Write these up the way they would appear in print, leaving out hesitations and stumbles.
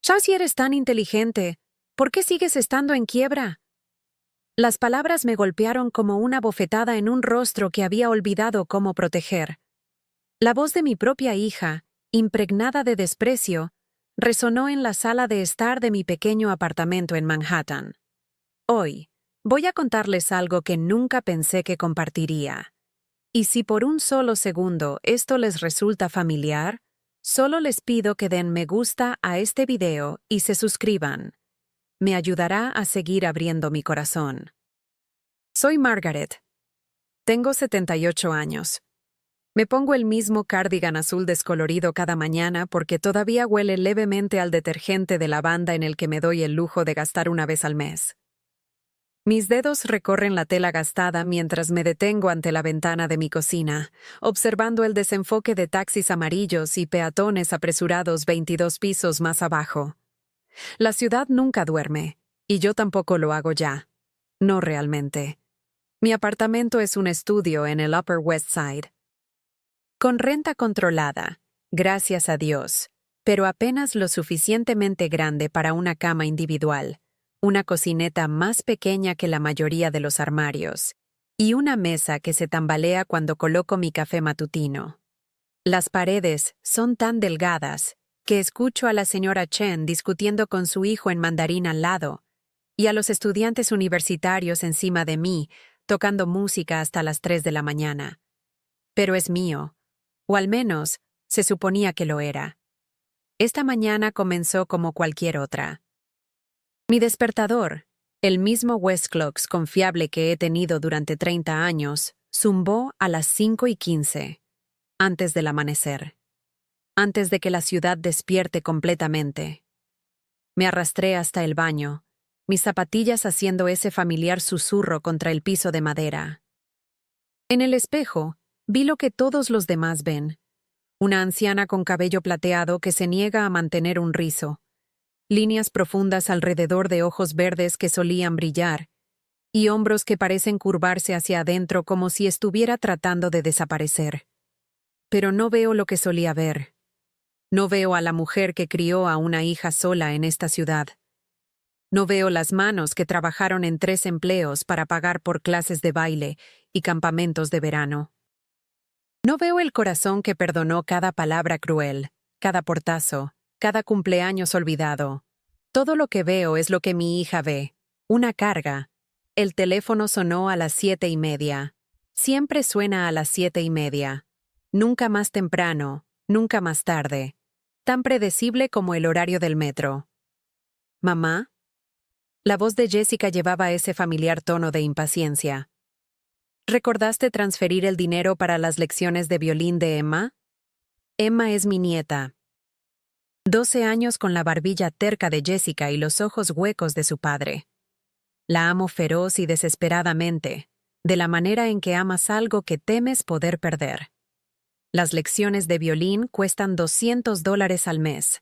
Ya si eres tan inteligente, ¿por qué sigues estando en quiebra? Las palabras me golpearon como una bofetada en un rostro que había olvidado cómo proteger. La voz de mi propia hija, impregnada de desprecio, resonó en la sala de estar de mi pequeño apartamento en Manhattan. Hoy, voy a contarles algo que nunca pensé que compartiría. Y si por un solo segundo esto les resulta familiar, solo les pido que den me gusta a este video y se suscriban. Me ayudará a seguir abriendo mi corazón. Soy Margaret. Tengo 78 años. Me pongo el mismo cardigan azul descolorido cada mañana porque todavía huele levemente al detergente de lavanda en el que me doy el lujo de gastar una vez al mes. Mis dedos recorren la tela gastada mientras me detengo ante la ventana de mi cocina, observando el desenfoque de taxis amarillos y peatones apresurados 22 pisos más abajo. La ciudad nunca duerme, y yo tampoco lo hago ya. No realmente. Mi apartamento es un estudio en el Upper West Side. Con renta controlada, gracias a Dios, pero apenas lo suficientemente grande para una cama individual, una cocineta más pequeña que la mayoría de los armarios, y una mesa que se tambalea cuando coloco mi café matutino. Las paredes son tan delgadas que escucho a la señora Chen discutiendo con su hijo en mandarín al lado, y a los estudiantes universitarios encima de mí, tocando música hasta las 3 de la mañana. Pero es mío, o al menos se suponía que lo era. Esta mañana comenzó como cualquier otra. Mi despertador, el mismo Westclox confiable que he tenido durante 30 años, zumbó a las 5:15, antes del amanecer, antes de que la ciudad despierte completamente. Me arrastré hasta el baño, mis zapatillas haciendo ese familiar susurro contra el piso de madera. En el espejo, vi lo que todos los demás ven. Una anciana con cabello plateado que se niega a mantener un rizo. Líneas profundas alrededor de ojos verdes que solían brillar, y hombros que parecen curvarse hacia adentro como si estuviera tratando de desaparecer. Pero no veo lo que solía ver. No veo a la mujer que crió a una hija sola en esta ciudad. No veo las manos que trabajaron en 3 empleos para pagar por clases de baile y campamentos de verano. No veo el corazón que perdonó cada palabra cruel, cada portazo, cada cumpleaños olvidado. Todo lo que veo es lo que mi hija ve, una carga. El teléfono sonó a las 7:30. Siempre suena a las 7:30. Nunca más temprano, nunca más tarde. Tan predecible como el horario del metro. ¿Mamá? La voz de Jessica llevaba ese familiar tono de impaciencia. ¿Recordaste transferir el dinero para las lecciones de violín de Emma? Emma es mi nieta. 12 años con la barbilla terca de Jessica y los ojos huecos de su padre. La amo feroz y desesperadamente, de la manera en que amas algo que temes poder perder. Las lecciones de violín cuestan $200 al mes.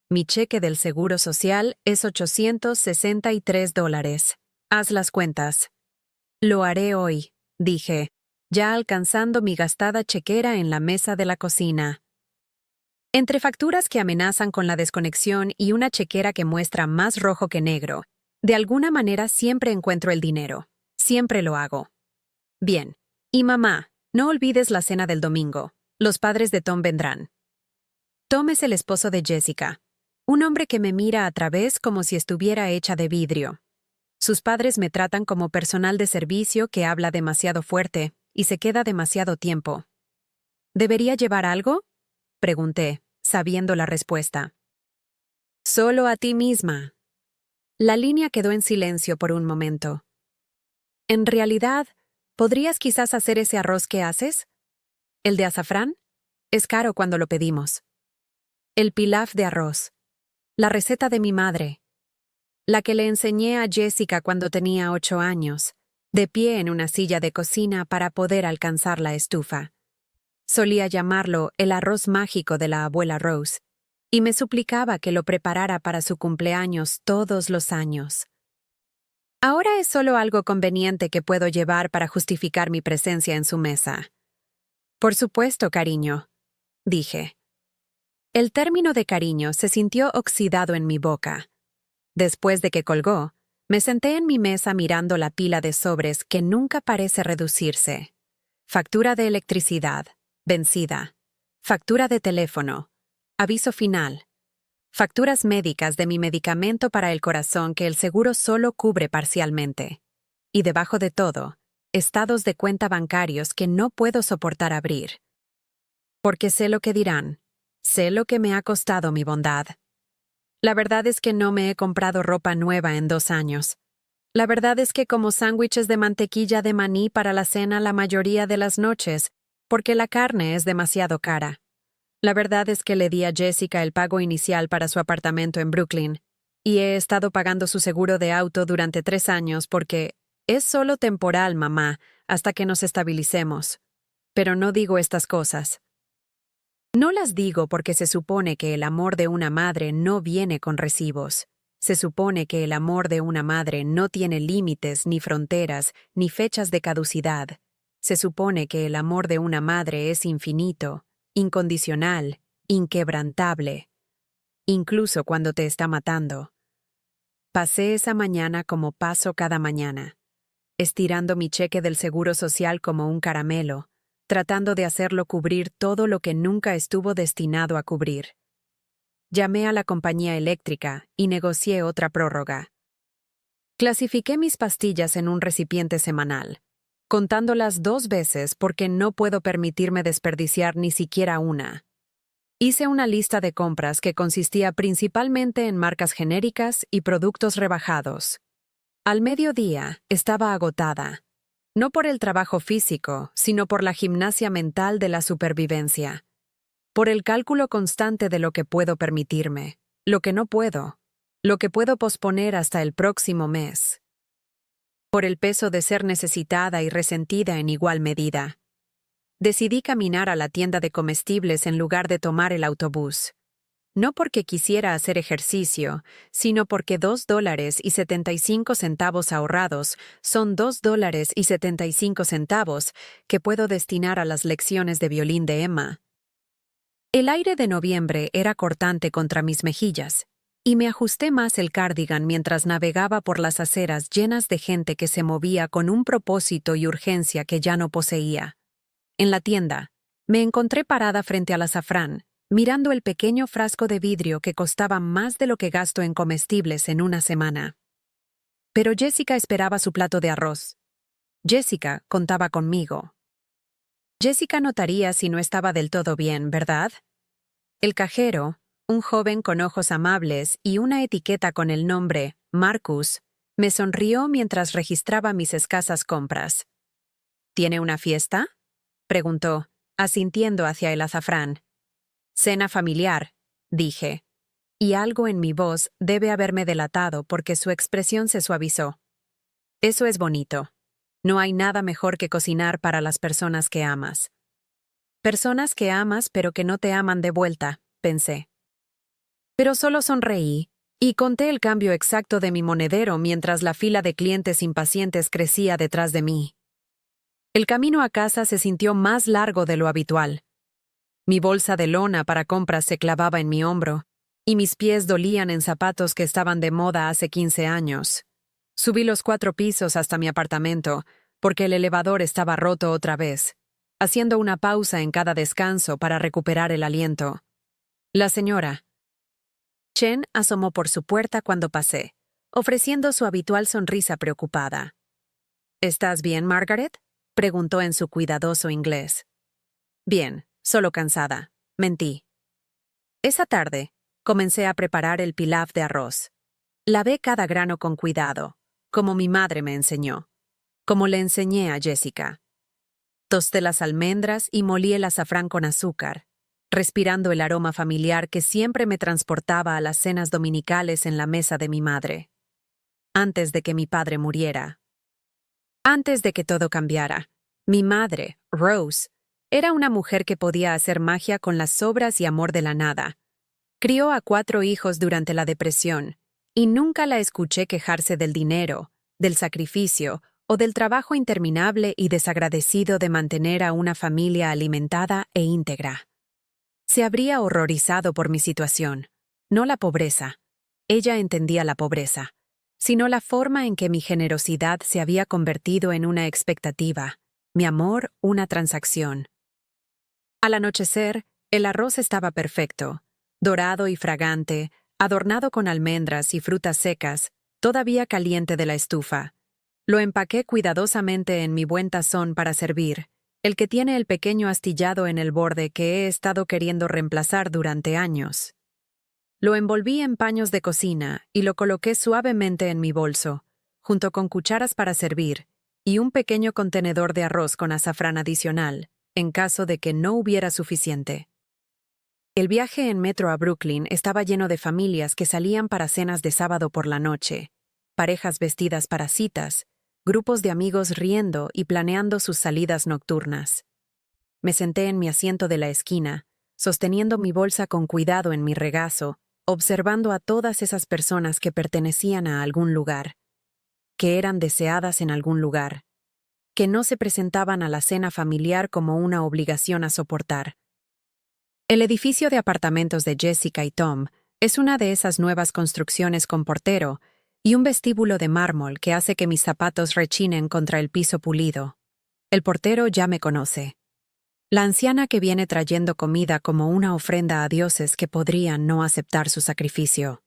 Mi cheque del Seguro Social es $863. Haz las cuentas. Lo haré hoy, dije, ya alcanzando mi gastada chequera en la mesa de la cocina. Entre facturas que amenazan con la desconexión y una chequera que muestra más rojo que negro, de alguna manera siempre encuentro el dinero. Siempre lo hago. Bien. Y mamá, no olvides la cena del domingo. Los padres de Tom vendrán. Tom es el esposo de Jessica. Un hombre que me mira a través como si estuviera hecha de vidrio. Sus padres me tratan como personal de servicio que habla demasiado fuerte y se queda demasiado tiempo. ¿Debería llevar algo? Pregunté, sabiendo la respuesta. Solo a ti misma. La línea quedó en silencio por un momento. En realidad, ¿podrías quizás hacer ese arroz que haces? ¿El de azafrán? Es caro cuando lo pedimos. El pilaf de arroz. La receta de mi madre. La que le enseñé a Jessica cuando tenía 8 años, de pie en una silla de cocina para poder alcanzar la estufa. Solía llamarlo el arroz mágico de la abuela Rose, y me suplicaba que lo preparara para su cumpleaños todos los años. Ahora es solo algo conveniente que puedo llevar para justificar mi presencia en su mesa. Por supuesto, cariño, dije. El término de cariño se sintió oxidado en mi boca. Después de que colgó, me senté en mi mesa mirando la pila de sobres que nunca parece reducirse. Factura de electricidad, vencida. Factura de teléfono, aviso final. Facturas médicas de mi medicamento para el corazón que el seguro solo cubre parcialmente. Y debajo de todo, estados de cuenta bancarios que no puedo soportar abrir. Porque sé lo que dirán. Sé lo que me ha costado mi bondad. La verdad es que no me he comprado ropa nueva en 2 años. La verdad es que como sándwiches de mantequilla de maní para la cena la mayoría de las noches, porque la carne es demasiado cara. La verdad es que le di a Jessica el pago inicial para su apartamento en Brooklyn, y he estado pagando su seguro de auto durante 3 años porque es solo temporal, mamá, hasta que nos estabilicemos. Pero no digo estas cosas. No las digo porque se supone que el amor de una madre no viene con recibos. Se supone que el amor de una madre no tiene límites, ni fronteras, ni fechas de caducidad. Se supone que el amor de una madre es infinito, incondicional, inquebrantable, incluso cuando te está matando. Pasé esa mañana como paso cada mañana, estirando mi cheque del Seguro Social como un caramelo, tratando de hacerlo cubrir todo lo que nunca estuvo destinado a cubrir. Llamé a la compañía eléctrica y negocié otra prórroga. Clasifiqué mis pastillas en un recipiente semanal, contándolas 2 veces porque no puedo permitirme desperdiciar ni siquiera una. Hice una lista de compras que consistía principalmente en marcas genéricas y productos rebajados. Al mediodía estaba agotada. No por el trabajo físico, sino por la gimnasia mental de la supervivencia. Por el cálculo constante de lo que puedo permitirme, lo que no puedo, lo que puedo posponer hasta el próximo mes. Por el peso de ser necesitada y resentida en igual medida. Decidí caminar a la tienda de comestibles en lugar de tomar el autobús. No porque quisiera hacer ejercicio, sino porque $2.75 ahorrados son $2.75 que puedo destinar a las lecciones de violín de Emma. El aire de noviembre era cortante contra mis mejillas, y me ajusté más el cardigan mientras navegaba por las aceras llenas de gente que se movía con un propósito y urgencia que ya no poseía. En la tienda, me encontré parada frente al azafrán, mirando el pequeño frasco de vidrio que costaba más de lo que gasto en comestibles en una semana. Pero Jessica esperaba su plato de arroz. Jessica contaba conmigo. Jessica notaría si no estaba del todo bien, ¿verdad? El cajero, un joven con ojos amables y una etiqueta con el nombre Marcus, me sonrió mientras registraba mis escasas compras. ¿Tiene una fiesta?, preguntó, asintiendo hacia el azafrán. Cena familiar, dije, y algo en mi voz debe haberme delatado porque su expresión se suavizó. Eso es bonito. No hay nada mejor que cocinar para las personas que amas. Personas que amas pero que no te aman de vuelta, pensé. Pero solo sonreí y conté el cambio exacto de mi monedero mientras la fila de clientes impacientes crecía detrás de mí. El camino a casa se sintió más largo de lo habitual. Mi bolsa de lona para compras se clavaba en mi hombro, y mis pies dolían en zapatos que estaban de moda hace 15 años. Subí los 4 pisos hasta mi apartamento, porque el elevador estaba roto otra vez, haciendo una pausa en cada descanso para recuperar el aliento. La señora Chen asomó por su puerta cuando pasé, ofreciendo su habitual sonrisa preocupada. ¿Estás bien, Margaret?, preguntó en su cuidadoso inglés. Bien. Solo cansada. Mentí. Esa tarde, comencé a preparar el pilaf de arroz. Lavé cada grano con cuidado, como mi madre me enseñó, como le enseñé a Jessica. Tosté las almendras y molí el azafrán con azúcar, respirando el aroma familiar que siempre me transportaba a las cenas dominicales en la mesa de mi madre. Antes de que mi padre muriera. Antes de que todo cambiara, mi madre, Rose, era una mujer que podía hacer magia con las sobras y amor de la nada. Crió a 4 hijos durante la depresión, y nunca la escuché quejarse del dinero, del sacrificio o del trabajo interminable y desagradecido de mantener a una familia alimentada e íntegra. Se habría horrorizado por mi situación. No la pobreza. Ella entendía la pobreza, sino la forma en que mi generosidad se había convertido en una expectativa, mi amor una transacción. Al anochecer, el arroz estaba perfecto, dorado y fragante, adornado con almendras y frutas secas, todavía caliente de la estufa. Lo empaqué cuidadosamente en mi buen tazón para servir, el que tiene el pequeño astillado en el borde que he estado queriendo reemplazar durante años. Lo envolví en paños de cocina y lo coloqué suavemente en mi bolso, junto con cucharas para servir y un pequeño contenedor de arroz con azafrán adicional, en caso de que no hubiera suficiente. El viaje en metro a Brooklyn estaba lleno de familias que salían para cenas de sábado por la noche, parejas vestidas para citas, grupos de amigos riendo y planeando sus salidas nocturnas. Me senté en mi asiento de la esquina, sosteniendo mi bolsa con cuidado en mi regazo, observando a todas esas personas que pertenecían a algún lugar, que eran deseadas en algún lugar, que no se presentaban a la cena familiar como una obligación a soportar. El edificio de apartamentos de Jessica y Tom es una de esas nuevas construcciones con portero y un vestíbulo de mármol que hace que mis zapatos rechinen contra el piso pulido. El portero ya me conoce. La anciana que viene trayendo comida como una ofrenda a dioses que podrían no aceptar su sacrificio.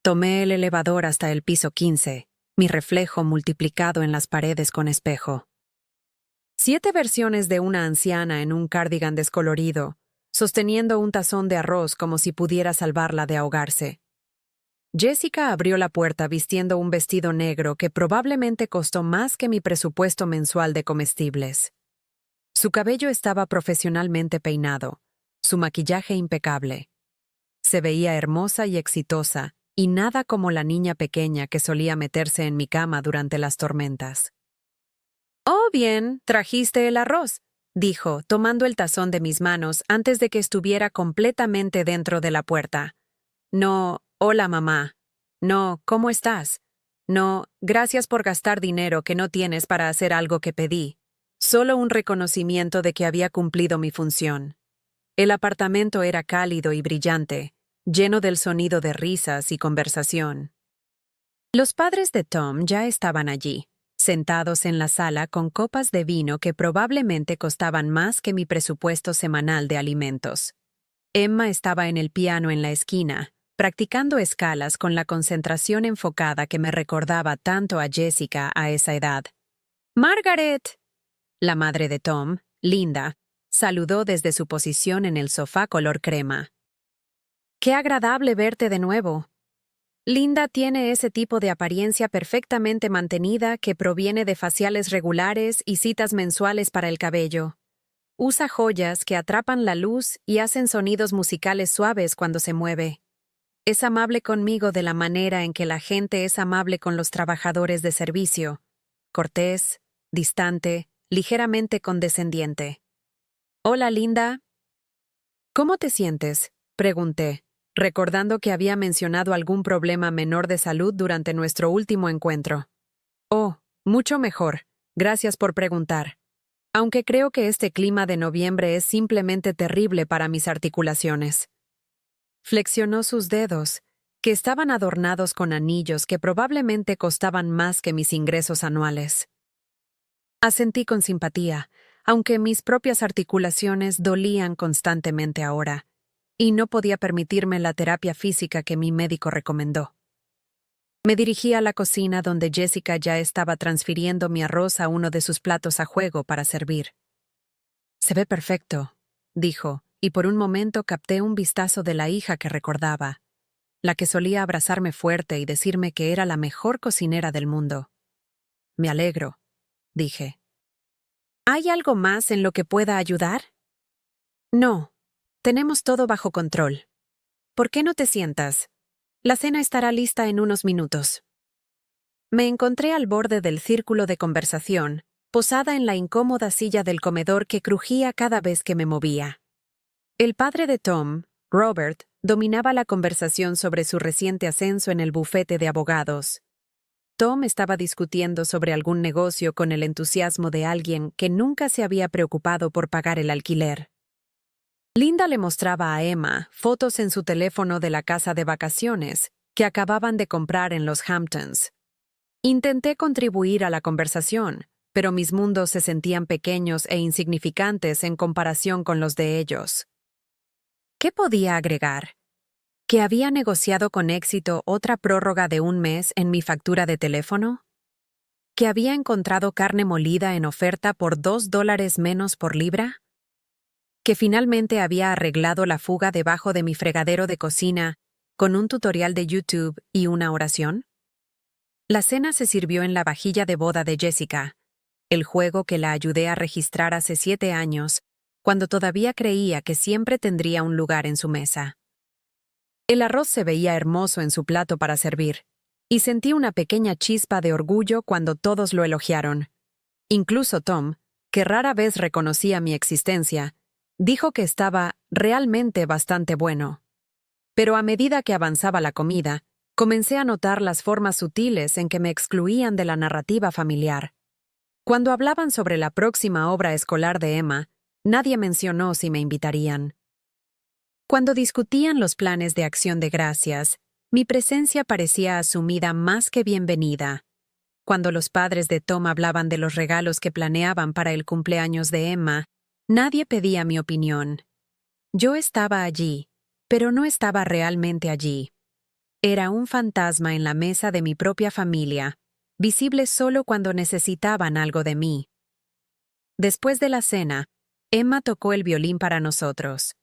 Tomé el elevador hasta el piso 15, mi reflejo multiplicado en las paredes con espejo. 7 versiones de una anciana en un cardigan descolorido, sosteniendo un tazón de arroz como si pudiera salvarla de ahogarse. Jessica abrió la puerta vistiendo un vestido negro que probablemente costó más que mi presupuesto mensual de comestibles. Su cabello estaba profesionalmente peinado, su maquillaje impecable. Se veía hermosa y exitosa, y nada como la niña pequeña que solía meterse en mi cama durante las tormentas. «Oh, bien, trajiste el arroz», dijo, tomando el tazón de mis manos antes de que estuviera completamente dentro de la puerta. «No, hola mamá. No, ¿cómo estás? No, gracias por gastar dinero que no tienes para hacer algo que pedí. Solo un reconocimiento de que había cumplido mi función». El apartamento era cálido y brillante, lleno del sonido de risas y conversación. Los padres de Tom ya estaban allí, sentados en la sala con copas de vino que probablemente costaban más que mi presupuesto semanal de alimentos. Emma estaba en el piano en la esquina, practicando escalas con la concentración enfocada que me recordaba tanto a Jessica a esa edad. «¡Margaret!», la madre de Tom, Linda, saludó desde su posición en el sofá color crema. «Qué agradable verte de nuevo». Linda tiene ese tipo de apariencia perfectamente mantenida que proviene de faciales regulares y citas mensuales para el cabello. Usa joyas que atrapan la luz y hacen sonidos musicales suaves cuando se mueve. Es amable conmigo de la manera en que la gente es amable con los trabajadores de servicio. Cortés, distante, ligeramente condescendiente. «Hola, Linda». «¿Cómo te sientes?», pregunté, recordando que había mencionado algún problema menor de salud durante nuestro último encuentro. «Oh, mucho mejor. Gracias por preguntar. Aunque creo que este clima de noviembre es simplemente terrible para mis articulaciones». Flexionó sus dedos, que estaban adornados con anillos que probablemente costaban más que mis ingresos anuales. Asentí con simpatía, aunque mis propias articulaciones dolían constantemente ahora, y no podía permitirme la terapia física que mi médico recomendó. Me dirigí a la cocina donde Jessica ya estaba transfiriendo mi arroz a uno de sus platos a juego para servir. «Se ve perfecto», dijo, y por un momento capté un vistazo de la hija que recordaba, la que solía abrazarme fuerte y decirme que era la mejor cocinera del mundo. «Me alegro», dije. «¿Hay algo más en lo que pueda ayudar?» «No, tenemos todo bajo control. ¿Por qué no te sientas? La cena estará lista en unos minutos». Me encontré al borde del círculo de conversación, posada en la incómoda silla del comedor que crujía cada vez que me movía. El padre de Tom, Robert, dominaba la conversación sobre su reciente ascenso en el bufete de abogados. Tom estaba discutiendo sobre algún negocio con el entusiasmo de alguien que nunca se había preocupado por pagar el alquiler. Linda le mostraba a Emma fotos en su teléfono de la casa de vacaciones que acababan de comprar en los Hamptons. Intenté contribuir a la conversación, pero mis mundos se sentían pequeños e insignificantes en comparación con los de ellos. ¿Qué podía agregar? ¿Que había negociado con éxito otra prórroga de un mes en mi factura de teléfono? ¿Que había encontrado carne molida en oferta por $2 menos por libra? ¿Que finalmente había arreglado la fuga debajo de mi fregadero de cocina con un tutorial de YouTube y una oración? La cena se sirvió en la vajilla de boda de Jessica, el juego que la ayudé a registrar hace 7 años, cuando todavía creía que siempre tendría un lugar en su mesa. El arroz se veía hermoso en su plato para servir, y sentí una pequeña chispa de orgullo cuando todos lo elogiaron. Incluso Tom, que rara vez reconocía mi existencia, dijo que estaba realmente bastante bueno. Pero a medida que avanzaba la comida, comencé a notar las formas sutiles en que me excluían de la narrativa familiar. Cuando hablaban sobre la próxima obra escolar de Emma, nadie mencionó si me invitarían. Cuando discutían los planes de Acción de Gracias, mi presencia parecía asumida más que bienvenida. Cuando los padres de Tom hablaban de los regalos que planeaban para el cumpleaños de Emma, nadie pedía mi opinión. Yo estaba allí, pero no estaba realmente allí. Era un fantasma en la mesa de mi propia familia, visible solo cuando necesitaban algo de mí. Después de la cena, Emma tocó el violín para nosotros.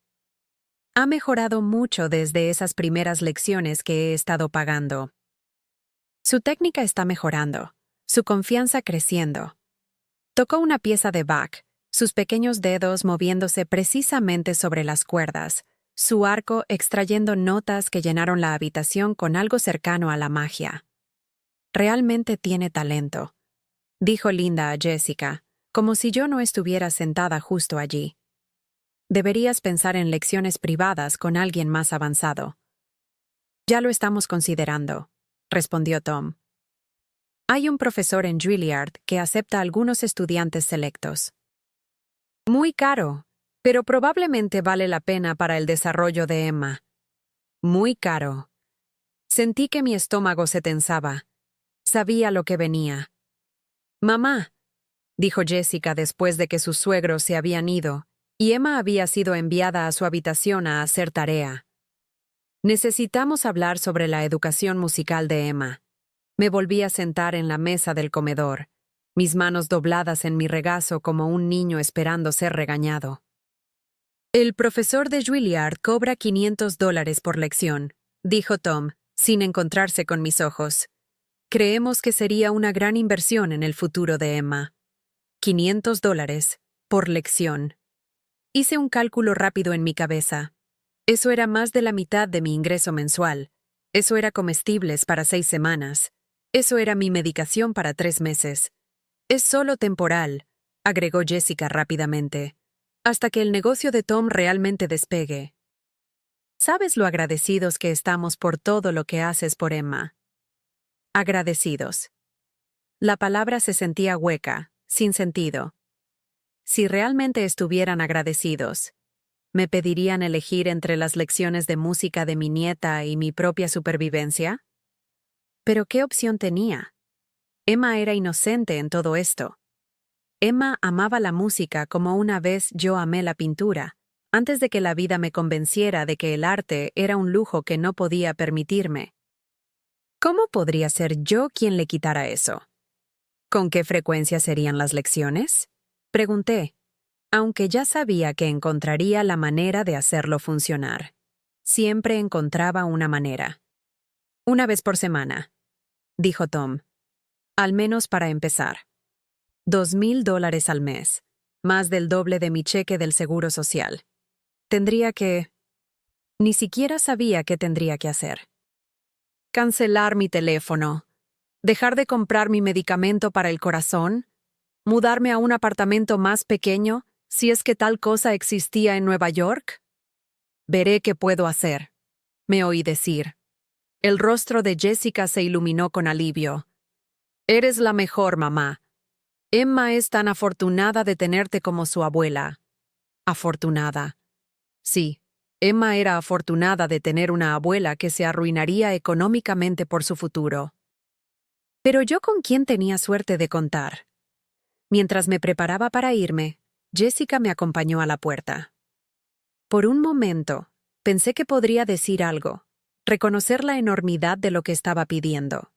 Ha mejorado mucho desde esas primeras lecciones que he estado pagando. Su técnica está mejorando, su confianza creciendo. Tocó una pieza de Bach, sus pequeños dedos moviéndose precisamente sobre las cuerdas, su arco extrayendo notas que llenaron la habitación con algo cercano a la magia. Realmente tiene talento, dijo Linda a Jessica, como si yo no estuviera sentada justo allí. Deberías pensar en lecciones privadas con alguien más avanzado. Ya lo estamos considerando, respondió Tom. Hay un profesor en Juilliard que acepta a algunos estudiantes selectos. Muy caro, pero probablemente vale la pena para el desarrollo de Emma. Muy caro. Sentí que mi estómago se tensaba. Sabía lo que venía. Mamá, dijo Jessica después de que sus suegros se habían ido, y Emma había sido enviada a su habitación a hacer tarea. Necesitamos hablar sobre la educación musical de Emma. Me volví a sentar en la mesa del comedor, mis manos dobladas en mi regazo como un niño esperando ser regañado. El profesor de Juilliard cobra $500 por lección, dijo Tom, sin encontrarse con mis ojos. Creemos que sería una gran inversión en el futuro de Emma. $500 por lección. Hice un cálculo rápido en mi cabeza. Eso era más de la mitad de mi ingreso mensual. Eso era comestibles para 6 semanas. Eso era mi medicación para 3 meses. Es solo temporal, agregó Jessica rápidamente, hasta que el negocio de Tom realmente despegue. ¿Sabes lo agradecidos que estamos por todo lo que haces por Emma? Agradecidos. La palabra se sentía hueca, sin sentido. Si realmente estuvieran agradecidos, ¿me pedirían elegir entre las lecciones de música de mi nieta y mi propia supervivencia? ¿Pero qué opción tenía? Emma era inocente en todo esto. Emma amaba la música como una vez yo amé la pintura, antes de que la vida me convenciera de que el arte era un lujo que no podía permitirme. ¿Cómo podría ser yo quien le quitara eso? ¿Con qué frecuencia serían las lecciones? Pregunté, aunque ya sabía que encontraría la manera de hacerlo funcionar. Siempre encontraba una manera. Una vez por semana, dijo Tom. Al menos para empezar. $2,000 al mes, más del doble de mi cheque del Seguro Social. Tendría que... Ni siquiera sabía qué tendría que hacer. Cancelar mi teléfono. Dejar de comprar mi medicamento para el corazón. Mudarme a un apartamento más pequeño, si es que tal cosa existía en Nueva York. Veré qué puedo hacer, me oí decir. El rostro de Jessica se iluminó con alivio. Eres la mejor, mamá. Emma es tan afortunada de tenerte como su abuela. Afortunada. Sí, Emma era afortunada de tener una abuela que se arruinaría económicamente por su futuro. Pero yo con quién tenía suerte de contar. Mientras me preparaba para irme, Jessica me acompañó a la puerta. Por un momento, pensé que podría decir algo, reconocer la enormidad de lo que estaba pidiendo.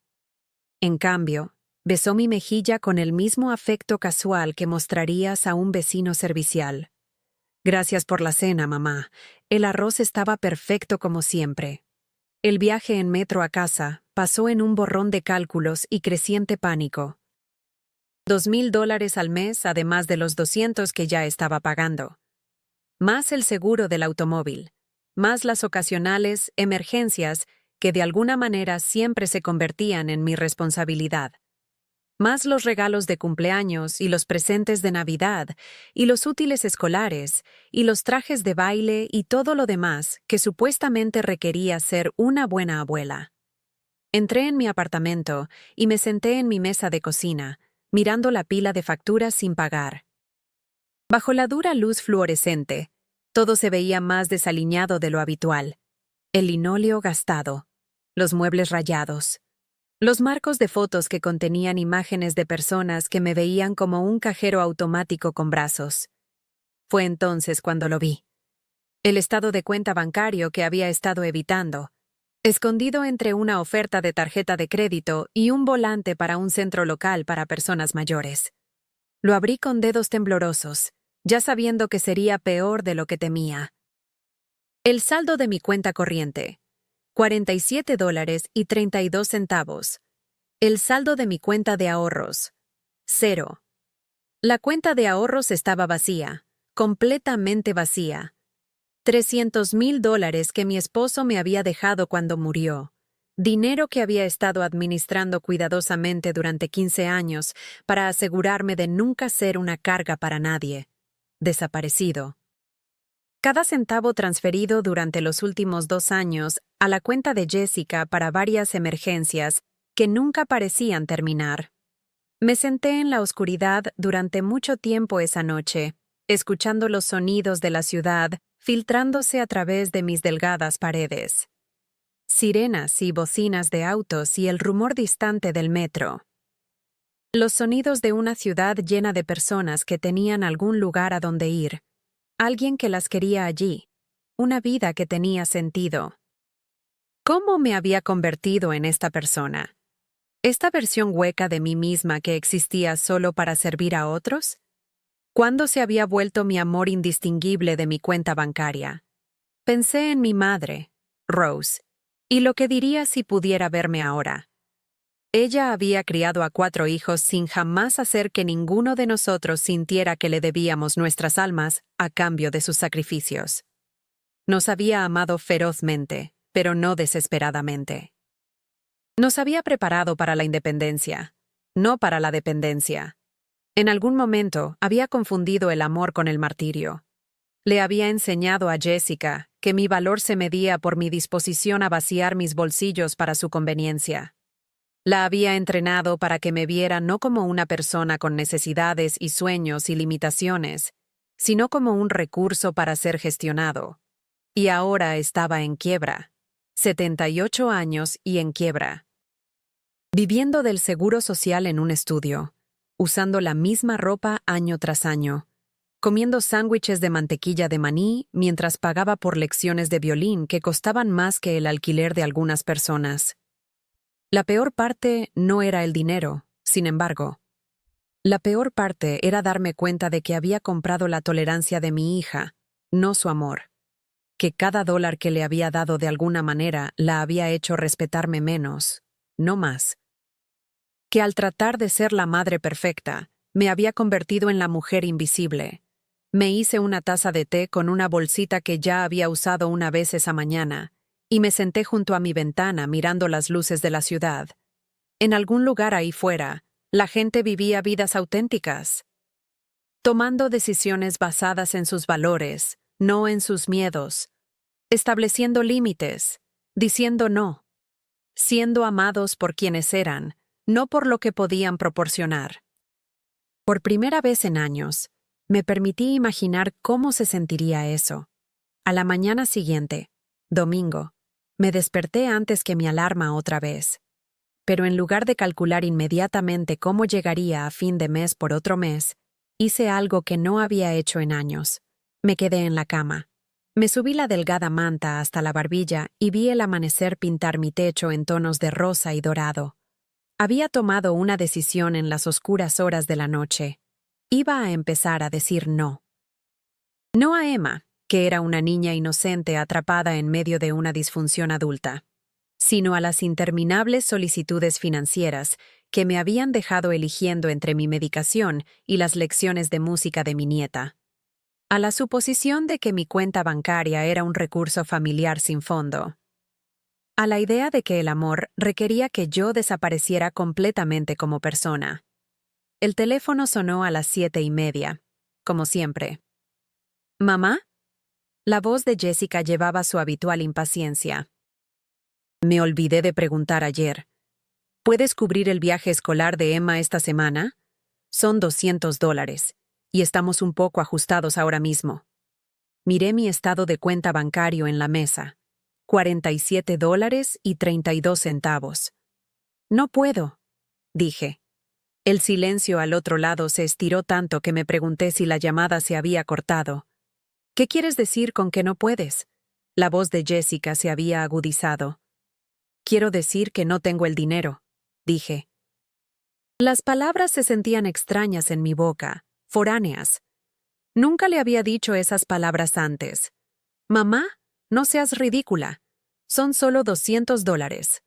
En cambio, besó mi mejilla con el mismo afecto casual que mostrarías a un vecino servicial. Gracias por la cena, mamá. El arroz estaba perfecto como siempre. El viaje en metro a casa pasó en un borrón de cálculos y creciente pánico. $2,000 al mes, además de los 200 que ya estaba pagando. Más el seguro del automóvil. Más las ocasionales emergencias que de alguna manera siempre se convertían en mi responsabilidad. Más los regalos de cumpleaños y los presentes de Navidad, y los útiles escolares, y los trajes de baile y todo lo demás que supuestamente requería ser una buena abuela. Entré en mi apartamento y me senté en mi mesa de cocina, mirando la pila de facturas sin pagar. Bajo la dura luz fluorescente, todo se veía más desaliñado de lo habitual. El linóleo gastado, los muebles rayados, los marcos de fotos que contenían imágenes de personas que me veían como un cajero automático con brazos. Fue entonces cuando lo vi. El estado de cuenta bancario que había estado evitando, escondido entre una oferta de tarjeta de crédito y un volante para un centro local para personas mayores. Lo abrí con dedos temblorosos, ya sabiendo que sería peor de lo que temía. El saldo de mi cuenta corriente, $47.32. El saldo de mi cuenta de ahorros, 0. La cuenta de ahorros estaba vacía, completamente vacía. $300,000 que mi esposo me había dejado cuando murió. Dinero que había estado administrando cuidadosamente durante 15 años para asegurarme de nunca ser una carga para nadie. Desaparecido. Cada centavo transferido durante los últimos 2 años a la cuenta de Jessica para varias emergencias que nunca parecían terminar. Me senté en la oscuridad durante mucho tiempo esa noche, escuchando los sonidos de la ciudad filtrándose a través de mis delgadas paredes. Sirenas y bocinas de autos y el rumor distante del metro. Los sonidos de una ciudad llena de personas que tenían algún lugar a donde ir. Alguien que las quería allí. Una vida que tenía sentido. ¿Cómo me había convertido en esta persona? ¿Esta versión hueca de mí misma que existía solo para servir a otros? ¿Cuándo se había vuelto mi amor indistinguible de mi cuenta bancaria? Pensé en mi madre, Rose, y lo que diría si pudiera verme ahora. Ella había criado a 4 hijos sin jamás hacer que ninguno de nosotros sintiera que le debíamos nuestras almas a cambio de sus sacrificios. Nos había amado ferozmente, pero no desesperadamente. Nos había preparado para la independencia, no para la dependencia. En algún momento había confundido el amor con el martirio. Le había enseñado a Jessica que mi valor se medía por mi disposición a vaciar mis bolsillos para su conveniencia. La había entrenado para que me viera no como una persona con necesidades y sueños y limitaciones, sino como un recurso para ser gestionado. Y ahora estaba en quiebra. 78 años y en quiebra. Viviendo del seguro social en un estudio, usando la misma ropa año tras año, comiendo sándwiches de mantequilla de maní mientras pagaba por lecciones de violín que costaban más que el alquiler de algunas personas. La peor parte no era el dinero, sin embargo. La peor parte era darme cuenta de que había comprado la tolerancia de mi hija, no su amor. Que cada dólar que le había dado de alguna manera la había hecho respetarme menos, no más. Que al tratar de ser la madre perfecta, me había convertido en la mujer invisible. Me hice una taza de té con una bolsita que ya había usado una vez esa mañana, y me senté junto a mi ventana mirando las luces de la ciudad. En algún lugar ahí fuera, la gente vivía vidas auténticas, tomando decisiones basadas en sus valores, no en sus miedos, estableciendo límites, diciendo no, siendo amados por quienes eran, no por lo que podían proporcionar. Por primera vez en años, me permití imaginar cómo se sentiría eso. A la mañana siguiente, domingo, me desperté antes que mi alarma otra vez. Pero en lugar de calcular inmediatamente cómo llegaría a fin de mes por otro mes, hice algo que no había hecho en años. Me quedé en la cama. Me subí la delgada manta hasta la barbilla y vi el amanecer pintar mi techo en tonos de rosa y dorado. Había tomado una decisión en las oscuras horas de la noche. Iba a empezar a decir no. No a Emma, que era una niña inocente atrapada en medio de una disfunción adulta, sino a las interminables solicitudes financieras que me habían dejado eligiendo entre mi medicación y las lecciones de música de mi nieta. A la suposición de que mi cuenta bancaria era un recurso familiar sin fondo. A la idea de que el amor requería que yo desapareciera completamente como persona. El teléfono sonó a las 7:30, como siempre. ¿Mamá? La voz de Jessica llevaba su habitual impaciencia. Me olvidé de preguntar ayer. ¿Puedes cubrir el viaje escolar de Emma esta semana? Son $200, y estamos un poco ajustados ahora mismo. Miré mi estado de cuenta bancario en la mesa. $47.32. No puedo, dije. El silencio al otro lado se estiró tanto que me pregunté si la llamada se había cortado. ¿Qué quieres decir con que no puedes? La voz de Jessica se había agudizado. Quiero decir que no tengo el dinero, dije. Las palabras se sentían extrañas en mi boca, foráneas. Nunca le había dicho esas palabras antes. Mamá, no seas ridícula. Son solo $200.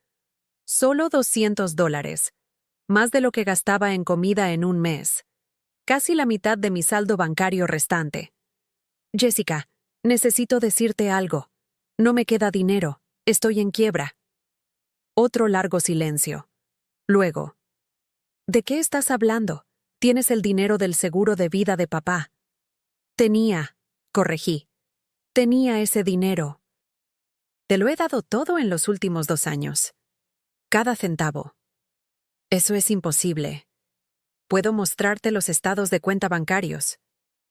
Solo $200. Más de lo que gastaba en comida en un mes. Casi la mitad de mi saldo bancario restante. Jessica, necesito decirte algo. No me queda dinero. Estoy en quiebra. Otro largo silencio. Luego. ¿De qué estás hablando? Tienes el dinero del seguro de vida de papá. Tenía, corregí. Tenía ese dinero. Te lo he dado todo en los últimos 2 años. Cada centavo. Eso es imposible. Puedo mostrarte los estados de cuenta bancarios.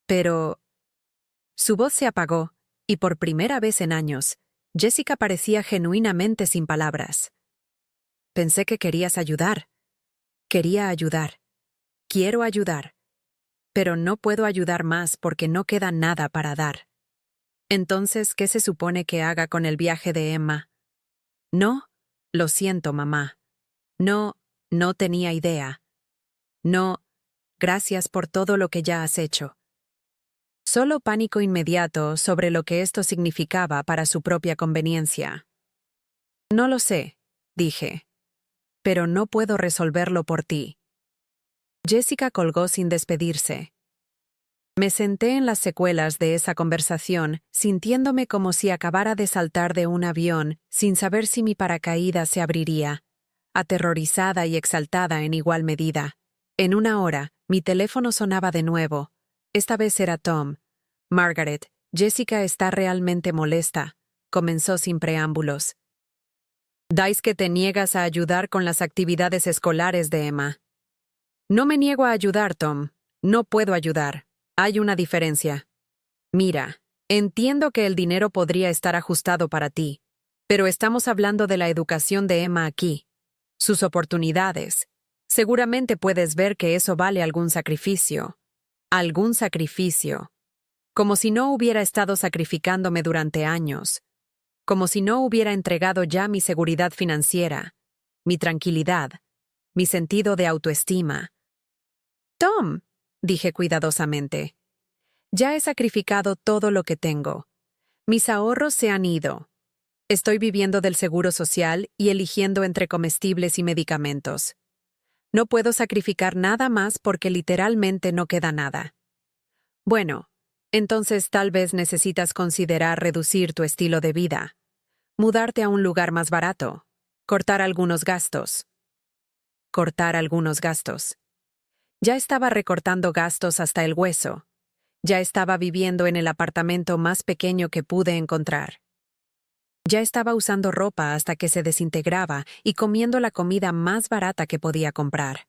Pero... Su voz se apagó, y por primera vez en años, Jessica parecía genuinamente sin palabras. Pensé que querías ayudar. Quería ayudar. Quiero ayudar. Pero no puedo ayudar más porque no queda nada para dar. Entonces, ¿qué se supone que haga con el viaje de Emma? No, lo siento, mamá. No, no tenía idea. No, gracias por todo lo que ya has hecho. Solo pánico inmediato sobre lo que esto significaba para su propia conveniencia. No lo sé, dije. Pero no puedo resolverlo por ti. Jessica colgó sin despedirse. Me senté en las secuelas de esa conversación, sintiéndome como si acabara de saltar de un avión, sin saber si mi paracaídas se abriría, aterrorizada y exaltada en igual medida. En una hora, mi teléfono sonaba de nuevo. Esta vez era Tom. Margaret, Jessica está realmente molesta, comenzó sin preámbulos. Dais que te niegas a ayudar con las actividades escolares de Emma. No me niego a ayudar, Tom. No puedo ayudar. Hay una diferencia. Mira, entiendo que el dinero podría estar ajustado para ti, pero estamos hablando de la educación de Emma aquí. Sus oportunidades. Seguramente puedes ver que eso vale algún sacrificio. Algún sacrificio. Como si no hubiera estado sacrificándome durante años. Como si no hubiera entregado ya mi seguridad financiera, mi tranquilidad, mi sentido de autoestima. Tom, dije cuidadosamente, ya he sacrificado todo lo que tengo. Mis ahorros se han ido. Estoy viviendo del seguro social y eligiendo entre comestibles y medicamentos. No puedo sacrificar nada más porque literalmente no queda nada. Bueno, entonces tal vez necesitas considerar reducir tu estilo de vida, mudarte a un lugar más barato, cortar algunos gastos. Cortar algunos gastos. Ya estaba recortando gastos hasta el hueso. Ya estaba viviendo en el apartamento más pequeño que pude encontrar. Ya estaba usando ropa hasta que se desintegraba y comiendo la comida más barata que podía comprar.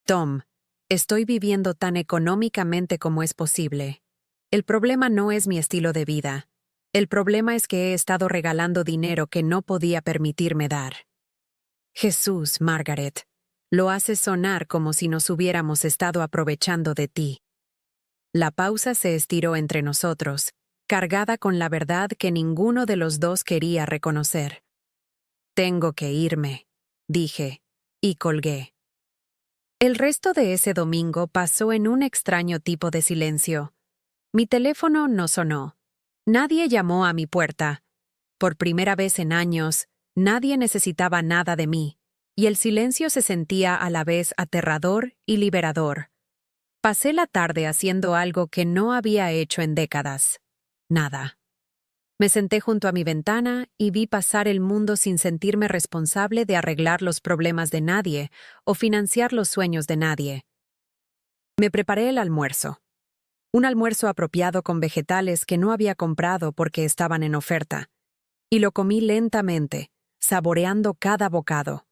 Tom, estoy viviendo tan económicamente como es posible. El problema no es mi estilo de vida. El problema es que he estado regalando dinero que no podía permitirme dar. Jesús, Margaret, lo haces sonar como si nos hubiéramos estado aprovechando de ti. La pausa se estiró entre nosotros, cargada con la verdad que ninguno de los dos quería reconocer. Tengo que irme, dije, y colgué. El resto de ese domingo pasó en un extraño tipo de silencio. Mi teléfono no sonó. Nadie llamó a mi puerta. Por primera vez en años, nadie necesitaba nada de mí, y el silencio se sentía a la vez aterrador y liberador. Pasé la tarde haciendo algo que no había hecho en décadas. Nada. Me senté junto a mi ventana y vi pasar el mundo sin sentirme responsable de arreglar los problemas de nadie o financiar los sueños de nadie. Me preparé el almuerzo. Un almuerzo apropiado con vegetales que no había comprado porque estaban en oferta. Y lo comí lentamente, saboreando cada bocado.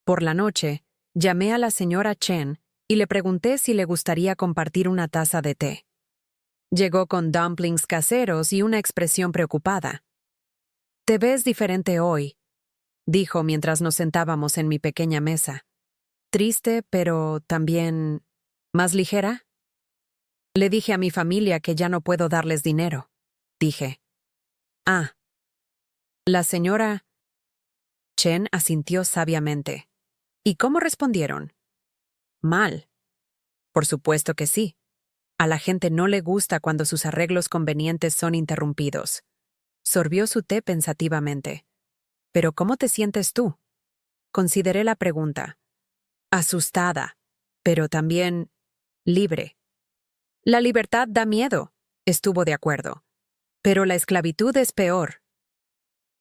Por la noche, llamé a la señora Chen y le pregunté si le gustaría compartir una taza de té. Llegó con dumplings caseros y una expresión preocupada. «Te ves diferente hoy», dijo mientras nos sentábamos en mi pequeña mesa. «Triste, pero también... ¿más ligera?» Le dije a mi familia que ya no puedo darles dinero. Dije. «Ah». La señora Chen asintió sabiamente. ¿Y cómo respondieron? «Mal». Por supuesto que sí. A la gente no le gusta cuando sus arreglos convenientes son interrumpidos. Sorbió su té pensativamente. «¿Pero cómo te sientes tú?» Consideré la pregunta. Asustada, pero también libre. La libertad da miedo, estuvo de acuerdo. Pero la esclavitud es peor.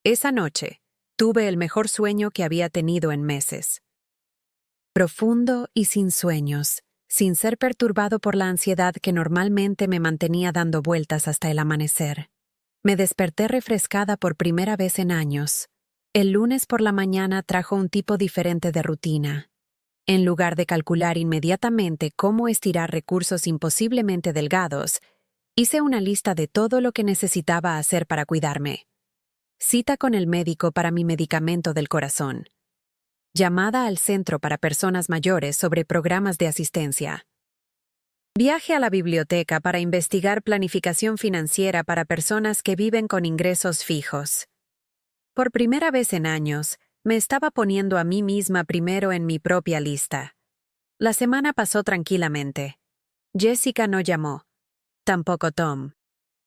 Esa noche, tuve el mejor sueño que había tenido en meses. Profundo y sin sueños, sin ser perturbado por la ansiedad que normalmente me mantenía dando vueltas hasta el amanecer. Me desperté refrescada por primera vez en años. El lunes por la mañana trajo un tipo diferente de rutina. En lugar de calcular inmediatamente cómo estirar recursos imposiblemente delgados, hice una lista de todo lo que necesitaba hacer para cuidarme. Cita con el médico para mi medicamento del corazón. Llamada al Centro para Personas Mayores sobre programas de asistencia. Viaje a la biblioteca para investigar planificación financiera para personas que viven con ingresos fijos. Por primera vez en años, me estaba poniendo a mí misma primero en mi propia lista. La semana pasó tranquilamente. Jessica no llamó. Tampoco Tom.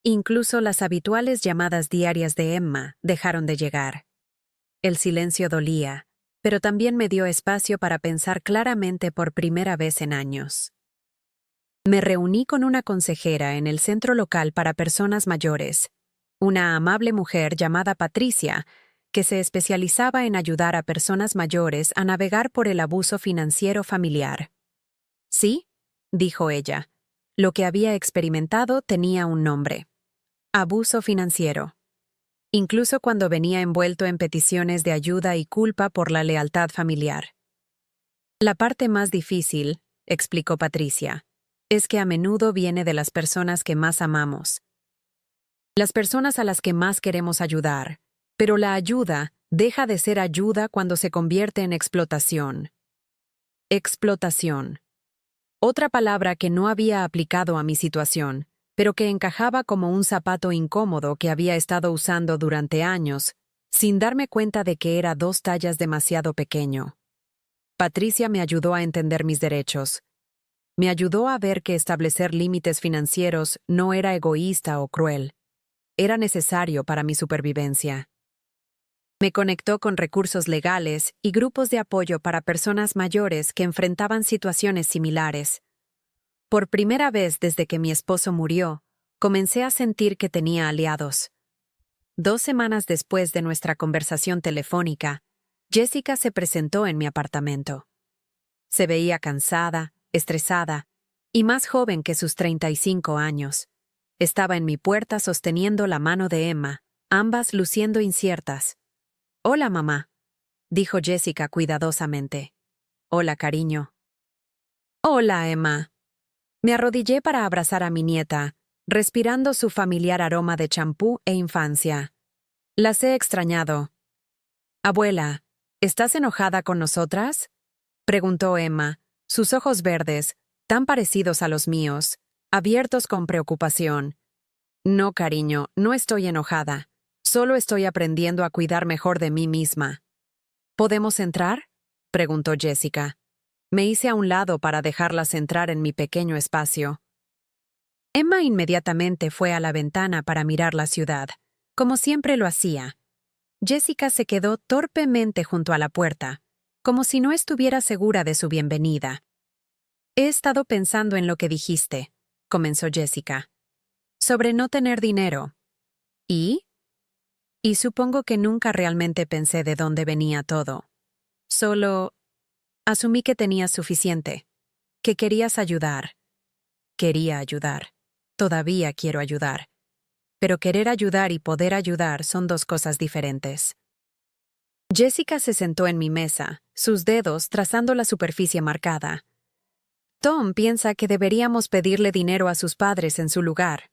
Incluso las habituales llamadas diarias de Emma dejaron de llegar. El silencio dolía, pero también me dio espacio para pensar claramente por primera vez en años. Me reuní con una consejera en el centro local para personas mayores, una amable mujer llamada Patricia, que se especializaba en ayudar a personas mayores a navegar por el abuso financiero familiar. «Sí», dijo ella, lo que había experimentado tenía un nombre. Abuso financiero. Incluso cuando venía envuelto en peticiones de ayuda y culpa por la lealtad familiar. La parte más difícil, explicó Patricia, es que a menudo viene de las personas que más amamos. Las personas a las que más queremos ayudar, pero la ayuda deja de ser ayuda cuando se convierte en explotación. Explotación. Otra palabra que no había aplicado a mi situación, pero que encajaba como un zapato incómodo que había estado usando durante años, sin darme cuenta de que era 2 tallas demasiado pequeño. Patricia me ayudó a entender mis derechos. Me ayudó a ver que establecer límites financieros no era egoísta o cruel. Era necesario para mi supervivencia. Me conectó con recursos legales y grupos de apoyo para personas mayores que enfrentaban situaciones similares. Por primera vez desde que mi esposo murió, comencé a sentir que tenía aliados. 2 semanas después de nuestra conversación telefónica, Jessica se presentó en mi apartamento. Se veía cansada, estresada y más joven que sus 35 años. Estaba en mi puerta sosteniendo la mano de Emma, ambas luciendo inciertas. «Hola, mamá», dijo Jessica cuidadosamente. «Hola, cariño». «Hola, Emma». Me arrodillé para abrazar a mi nieta, respirando su familiar aroma de champú e infancia. Las he extrañado. Abuela, ¿estás enojada con nosotras? Preguntó Emma, sus ojos verdes, tan parecidos a los míos, abiertos con preocupación. No, cariño, no estoy enojada. Solo estoy aprendiendo a cuidar mejor de mí misma. ¿Podemos entrar? Preguntó Jessica. Me hice a un lado para dejarlas entrar en mi pequeño espacio. Emma inmediatamente fue a la ventana para mirar la ciudad, como siempre lo hacía. Jessica se quedó torpemente junto a la puerta, como si no estuviera segura de su bienvenida. He estado pensando en lo que dijiste, comenzó Jessica. Sobre no tener dinero. ¿Y? Y supongo que nunca realmente pensé de dónde venía todo. Solo asumí que tenías suficiente, que querías ayudar. Quería ayudar. Todavía quiero ayudar. Pero querer ayudar y poder ayudar son dos cosas diferentes. Jessica se sentó en mi mesa, sus dedos trazando la superficie marcada. Tom piensa que deberíamos pedirle dinero a sus padres en su lugar.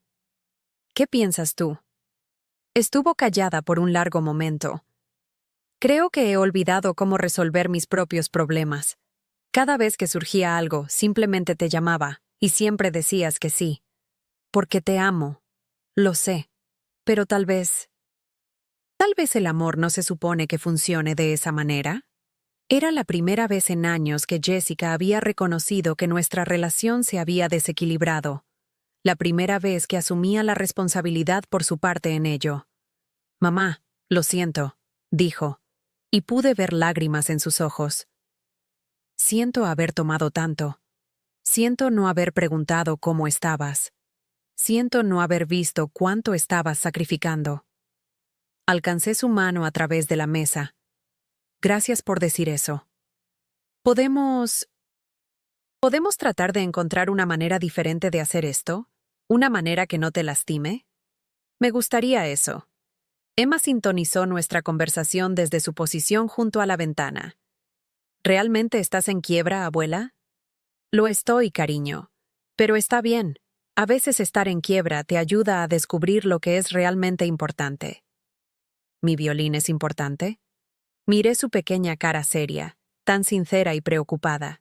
¿Qué piensas tú? Estuvo callada por un largo momento. Creo que he olvidado cómo resolver mis propios problemas. Cada vez que surgía algo, simplemente te llamaba, y siempre decías que sí. Porque te amo. Lo sé. Pero tal vez el amor no se supone que funcione de esa manera. Era la primera vez en años que Jessica había reconocido que nuestra relación se había desequilibrado. La primera vez que asumía la responsabilidad por su parte en ello. Mamá, lo siento, dijo, y pude ver lágrimas en sus ojos. Siento haber tomado tanto. Siento no haber preguntado cómo estabas. Siento no haber visto cuánto estabas sacrificando. Alcancé su mano a través de la mesa. Gracias por decir eso. ¿Podemos tratar de encontrar una manera diferente de hacer esto? ¿Una manera que no te lastime? Me gustaría eso. Emma sintonizó nuestra conversación desde su posición junto a la ventana. ¿Realmente estás en quiebra, abuela? Lo estoy, cariño. Pero está bien. A veces estar en quiebra te ayuda a descubrir lo que es realmente importante. ¿Mi violín es importante? Miré su pequeña cara seria, tan sincera y preocupada.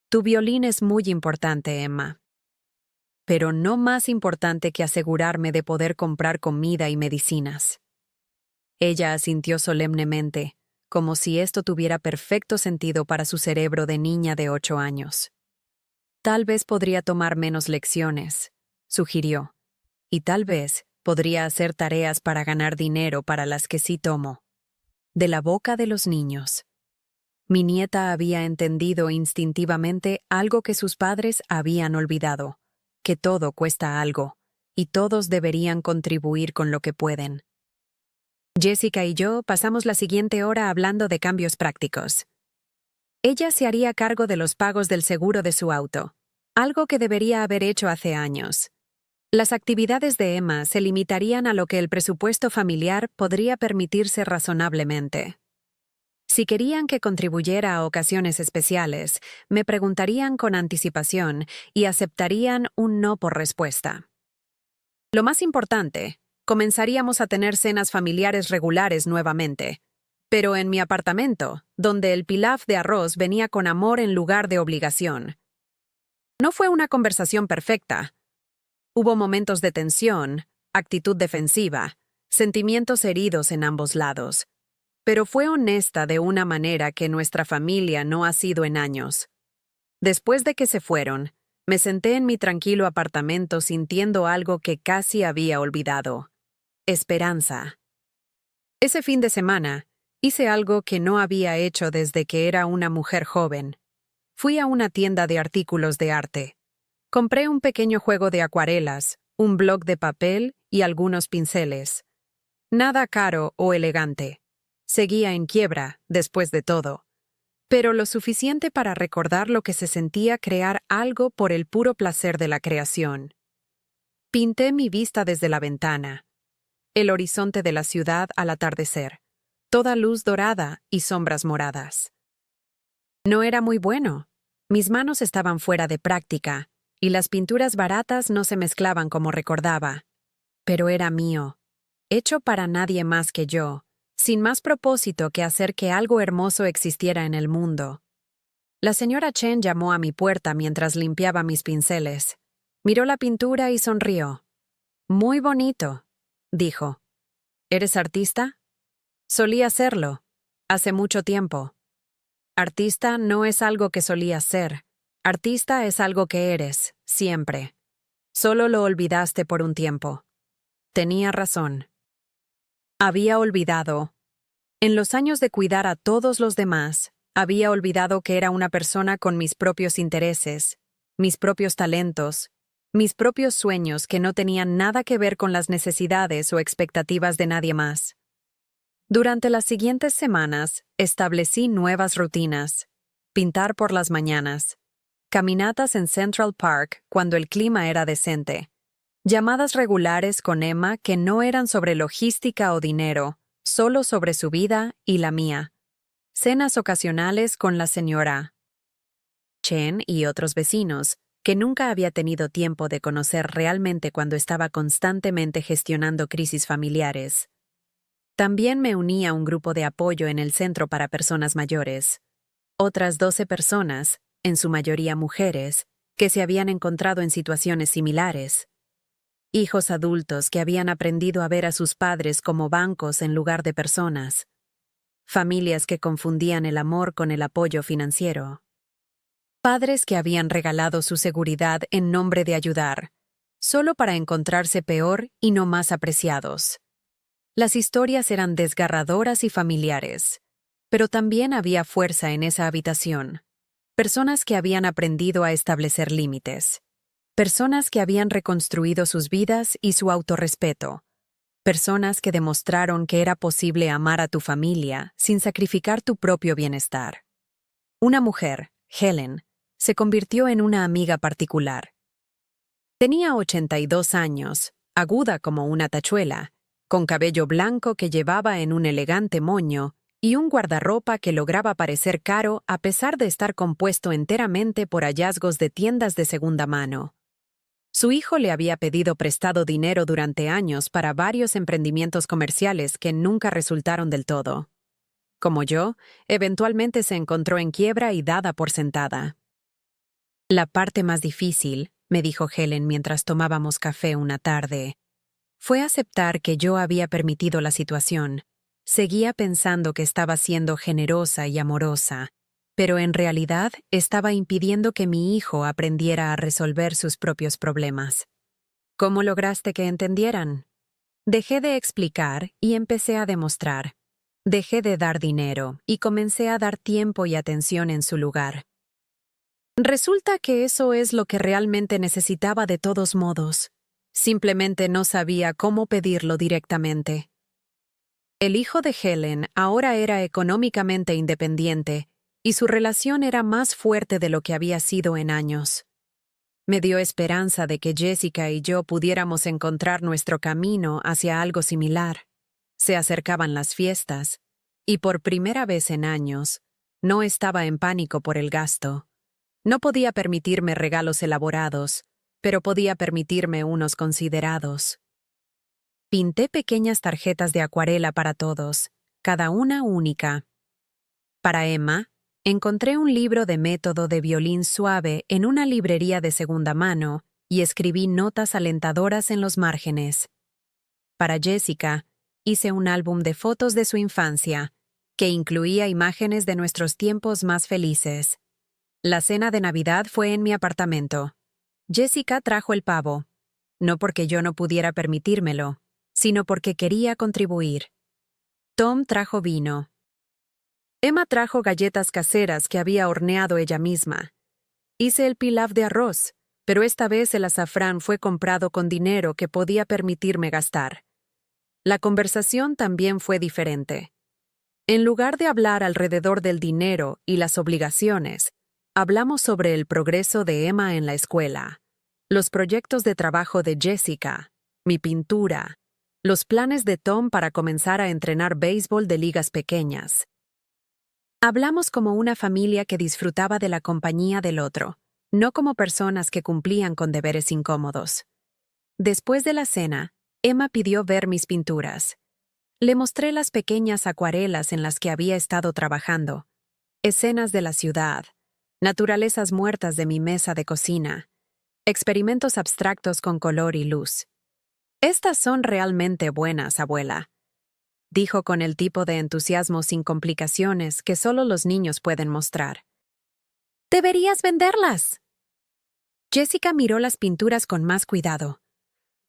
Tu violín es muy importante, Emma. Pero no más importante que asegurarme de poder comprar comida y medicinas. Ella asintió solemnemente, como si esto tuviera perfecto sentido para su cerebro de niña de 8 años. Tal vez podría tomar menos lecciones, sugirió, y tal vez podría hacer tareas para ganar dinero para las que sí tomo. De la boca de los niños. Mi nieta había entendido instintivamente algo que sus padres habían olvidado, que todo cuesta algo, y todos deberían contribuir con lo que pueden. Jessica y yo pasamos la siguiente hora hablando de cambios prácticos. Ella se haría cargo de los pagos del seguro de su auto, algo que debería haber hecho hace años. Las actividades de Emma se limitarían a lo que el presupuesto familiar podría permitirse razonablemente. Si querían que contribuyera a ocasiones especiales, me preguntarían con anticipación y aceptarían un no por respuesta. Lo más importante, comenzaríamos a tener cenas familiares regulares nuevamente, pero en mi apartamento, donde el pilaf de arroz venía con amor en lugar de obligación. No fue una conversación perfecta. Hubo momentos de tensión, actitud defensiva, sentimientos heridos en ambos lados. Pero fue honesta de una manera que nuestra familia no ha sido en años. Después de que se fueron, me senté en mi tranquilo apartamento sintiendo algo que casi había olvidado. Esperanza. Ese fin de semana, hice algo que no había hecho desde que era una mujer joven. Fui a una tienda de artículos de arte. Compré un pequeño juego de acuarelas, un bloc de papel y algunos pinceles. Nada caro o elegante. Seguía en quiebra, después de todo. Pero lo suficiente para recordar lo que se sentía crear algo por el puro placer de la creación. Pinté mi vista desde la ventana. El horizonte de la ciudad al atardecer. Toda luz dorada y sombras moradas. No era muy bueno. Mis manos estaban fuera de práctica, y las pinturas baratas no se mezclaban como recordaba. Pero era mío, hecho para nadie más que yo, sin más propósito que hacer que algo hermoso existiera en el mundo. La señora Chen llamó a mi puerta mientras limpiaba mis pinceles. Miró la pintura y sonrió. «Muy bonito», dijo. «¿Eres artista?» «Solía serlo. Hace mucho tiempo». «Artista no es algo que solías ser. Artista es algo que eres, siempre. Solo lo olvidaste por un tiempo». Tenía razón. Había olvidado. En los años de cuidar a todos los demás, había olvidado que era una persona con mis propios intereses, mis propios talentos, mis propios sueños que no tenían nada que ver con las necesidades o expectativas de nadie más. Durante las siguientes semanas, establecí nuevas rutinas. Pintar por las mañanas. Caminatas en Central Park cuando el clima era decente. Llamadas regulares con Emma que no eran sobre logística o dinero, solo sobre su vida y la mía. Cenas ocasionales con la señora Chen y otros vecinos, que nunca había tenido tiempo de conocer realmente cuando estaba constantemente gestionando crisis familiares. También me uní a un grupo de apoyo en el centro para personas mayores. Otras 12 personas, en su mayoría mujeres, que se habían encontrado en situaciones similares. Hijos adultos que habían aprendido a ver a sus padres como bancos en lugar de personas. Familias que confundían el amor con el apoyo financiero. Padres que habían regalado su seguridad en nombre de ayudar, solo para encontrarse peor y no más apreciados. Las historias eran desgarradoras y familiares, pero también había fuerza en esa habitación. Personas que habían aprendido a establecer límites. Personas que habían reconstruido sus vidas y su autorrespeto. Personas que demostraron que era posible amar a tu familia sin sacrificar tu propio bienestar. Una mujer, Helen, se convirtió en una amiga particular. Tenía 82 años, aguda como una tachuela, con cabello blanco que llevaba en un elegante moño y un guardarropa que lograba parecer caro a pesar de estar compuesto enteramente por hallazgos de tiendas de segunda mano. Su hijo le había pedido prestado dinero durante años para varios emprendimientos comerciales que nunca resultaron del todo. Como yo, eventualmente se encontró en quiebra y dada por sentada. La parte más difícil, me dijo Helen mientras tomábamos café una tarde, fue aceptar que yo había permitido la situación. Seguía pensando que estaba siendo generosa y amorosa, pero en realidad estaba impidiendo que mi hijo aprendiera a resolver sus propios problemas. ¿Cómo lograste que entendieran? Dejé de explicar y empecé a demostrar. Dejé de dar dinero y comencé a dar tiempo y atención en su lugar. Resulta que eso es lo que realmente necesitaba de todos modos. Simplemente no sabía cómo pedirlo directamente. El hijo de Helen ahora era económicamente independiente y su relación era más fuerte de lo que había sido en años. Me dio esperanza de que Jessica y yo pudiéramos encontrar nuestro camino hacia algo similar. Se acercaban las fiestas, y por primera vez en años, no estaba en pánico por el gasto. No podía permitirme regalos elaborados, pero podía permitirme unos considerados. Pinté pequeñas tarjetas de acuarela para todos, cada una única. Para Emma, encontré un libro de método de violín suave en una librería de segunda mano y escribí notas alentadoras en los márgenes. Para Jessica, hice un álbum de fotos de su infancia, que incluía imágenes de nuestros tiempos más felices. La cena de Navidad fue en mi apartamento. Jessica trajo el pavo, no porque yo no pudiera permitírmelo, sino porque quería contribuir. Tom trajo vino. Emma trajo galletas caseras que había horneado ella misma. Hice el pilaf de arroz, pero esta vez el azafrán fue comprado con dinero que podía permitirme gastar. La conversación también fue diferente. En lugar de hablar alrededor del dinero y las obligaciones, hablamos sobre el progreso de Emma en la escuela, los proyectos de trabajo de Jessica, mi pintura, los planes de Tom para comenzar a entrenar béisbol de ligas pequeñas. Hablamos como una familia que disfrutaba de la compañía del otro, no como personas que cumplían con deberes incómodos. Después de la cena, Emma pidió ver mis pinturas. Le mostré las pequeñas acuarelas en las que había estado trabajando, escenas de la ciudad, naturalezas muertas de mi mesa de cocina, experimentos abstractos con color y luz. «Estas son realmente buenas, abuela», dijo con el tipo de entusiasmo sin complicaciones que solo los niños pueden mostrar. «¡Deberías venderlas!». Jessica miró las pinturas con más cuidado.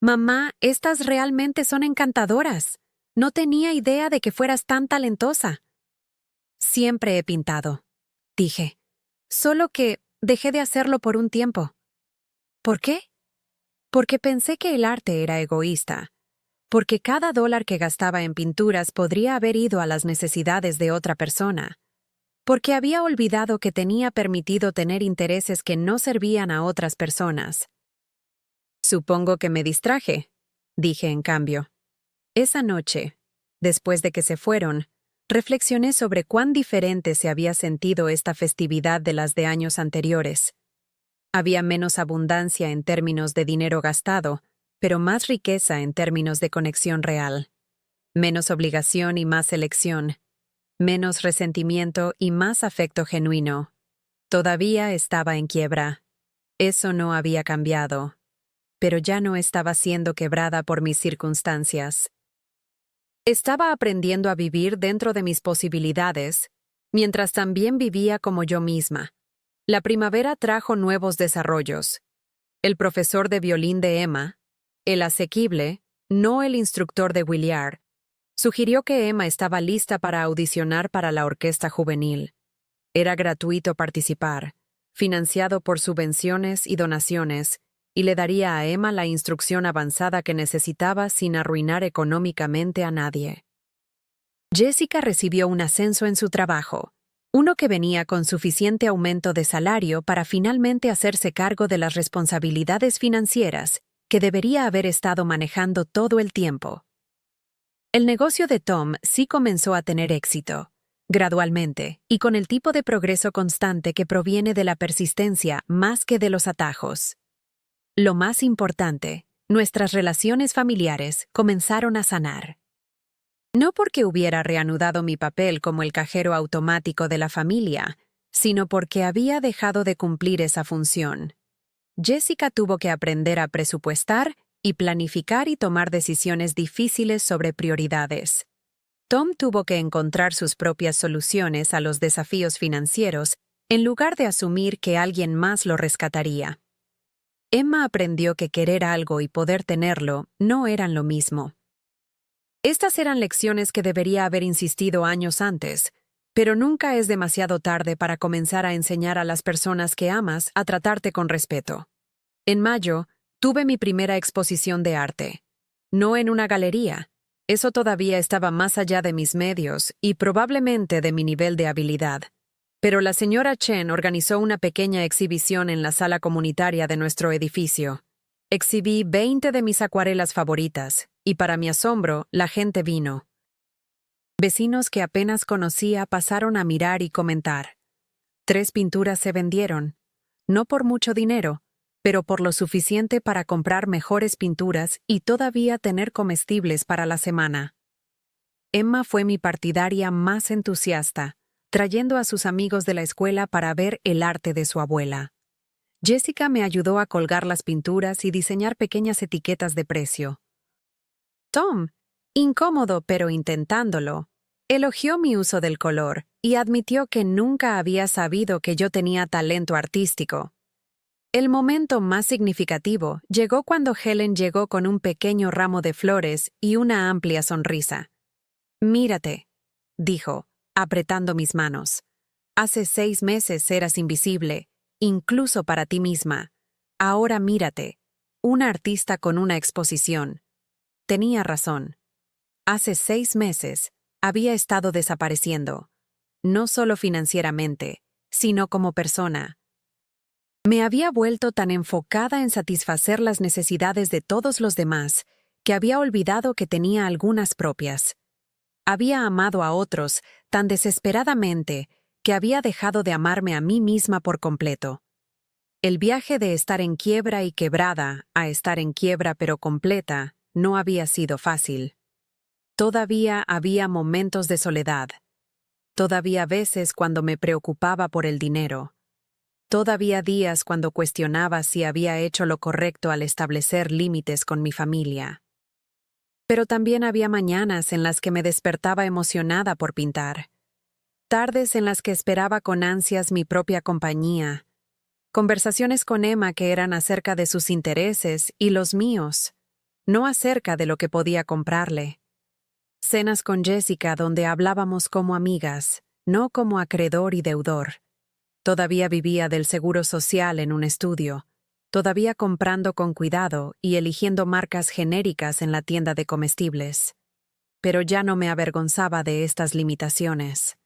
«Mamá, estas realmente son encantadoras. No tenía idea de que fueras tan talentosa». «Siempre he pintado», dije. «Solo que dejé de hacerlo por un tiempo». «¿Por qué?». «Porque pensé que el arte era egoísta. Porque cada dólar que gastaba en pinturas podría haber ido a las necesidades de otra persona. Porque había olvidado que tenía permitido tener intereses que no servían a otras personas». «Supongo que me distraje», dije en cambio. Esa noche, después de que se fueron, reflexioné sobre cuán diferente se había sentido esta festividad de las de años anteriores. Había menos abundancia en términos de dinero gastado, pero más riqueza en términos de conexión real. Menos obligación y más elección. Menos resentimiento y más afecto genuino. Todavía estaba en quiebra. Eso no había cambiado. Pero ya no estaba siendo quebrada por mis circunstancias. Estaba aprendiendo a vivir dentro de mis posibilidades, mientras también vivía como yo misma. La primavera trajo nuevos desarrollos. El profesor de violín de Emma, el asequible, no el instructor de Williard, sugirió que Emma estaba lista para audicionar para la orquesta juvenil. Era gratuito participar, financiado por subvenciones y donaciones, y le daría a Emma la instrucción avanzada que necesitaba sin arruinar económicamente a nadie. Jessica recibió un ascenso en su trabajo, uno que venía con suficiente aumento de salario para finalmente hacerse cargo de las responsabilidades financieras que debería haber estado manejando todo el tiempo. El negocio de Tom sí comenzó a tener éxito, gradualmente, y con el tipo de progreso constante que proviene de la persistencia más que de los atajos. Lo más importante, nuestras relaciones familiares comenzaron a sanar. No porque hubiera reanudado mi papel como el cajero automático de la familia, sino porque había dejado de cumplir esa función. Jessica tuvo que aprender a presupuestar y planificar y tomar decisiones difíciles sobre prioridades. Tom tuvo que encontrar sus propias soluciones a los desafíos financieros en lugar de asumir que alguien más lo rescataría. Emma aprendió que querer algo y poder tenerlo no eran lo mismo. Estas eran lecciones que debería haber insistido años antes, pero nunca es demasiado tarde para comenzar a enseñar a las personas que amas a tratarte con respeto. En mayo, tuve mi primera exposición de arte. No en una galería. Eso todavía estaba más allá de mis medios y probablemente de mi nivel de habilidad. Pero la señora Chen organizó una pequeña exhibición en la sala comunitaria de nuestro edificio. Exhibí 20 de mis acuarelas favoritas, y para mi asombro, la gente vino. Vecinos que apenas conocía pasaron a mirar y comentar. 3 pinturas se vendieron, no por mucho dinero, pero por lo suficiente para comprar mejores pinturas y todavía tener comestibles para la semana. Emma fue mi partidaria más entusiasta, trayendo a sus amigos de la escuela para ver el arte de su abuela. Jessica me ayudó a colgar las pinturas y diseñar pequeñas etiquetas de precio. Tom, incómodo pero intentándolo, elogió mi uso del color y admitió que nunca había sabido que yo tenía talento artístico. El momento más significativo llegó cuando Helen llegó con un pequeño ramo de flores y una amplia sonrisa. «Mírate», dijo, apretando mis manos. «Hace 6 meses eras invisible, incluso para ti misma. Ahora mírate, una artista con una exposición». Tenía razón. Hace 6 meses había estado desapareciendo, no solo financieramente, sino como persona. Me había vuelto tan enfocada en satisfacer las necesidades de todos los demás que había olvidado que tenía algunas propias. Había amado a otros tan desesperadamente que había dejado de amarme a mí misma por completo. El viaje de estar en quiebra y quebrada a estar en quiebra pero completa no había sido fácil. Todavía había momentos de soledad. Todavía veces cuando me preocupaba por el dinero. Todavía días cuando cuestionaba si había hecho lo correcto al establecer límites con mi familia. Pero también había mañanas en las que me despertaba emocionada por pintar. Tardes en las que esperaba con ansias mi propia compañía. Conversaciones con Emma que eran acerca de sus intereses y los míos, no acerca de lo que podía comprarle. Cenas con Jessica donde hablábamos como amigas, no como acreedor y deudor. Todavía vivía del seguro social en un estudio, todavía comprando con cuidado y eligiendo marcas genéricas en la tienda de comestibles. Pero ya no me avergonzaba de estas limitaciones.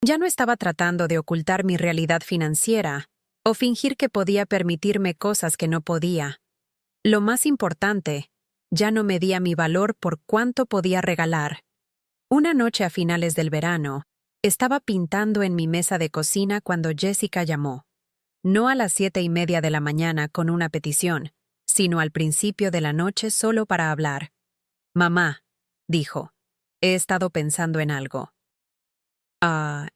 Ya no estaba tratando de ocultar mi realidad financiera o fingir que podía permitirme cosas que no podía. Lo más importante, ya no medía mi valor por cuánto podía regalar. Una noche a finales del verano, estaba pintando en mi mesa de cocina cuando Jessica llamó. No a las 7:30 de la mañana con una petición, sino al principio de la noche solo para hablar. «Mamá», dijo, «he estado pensando en algo».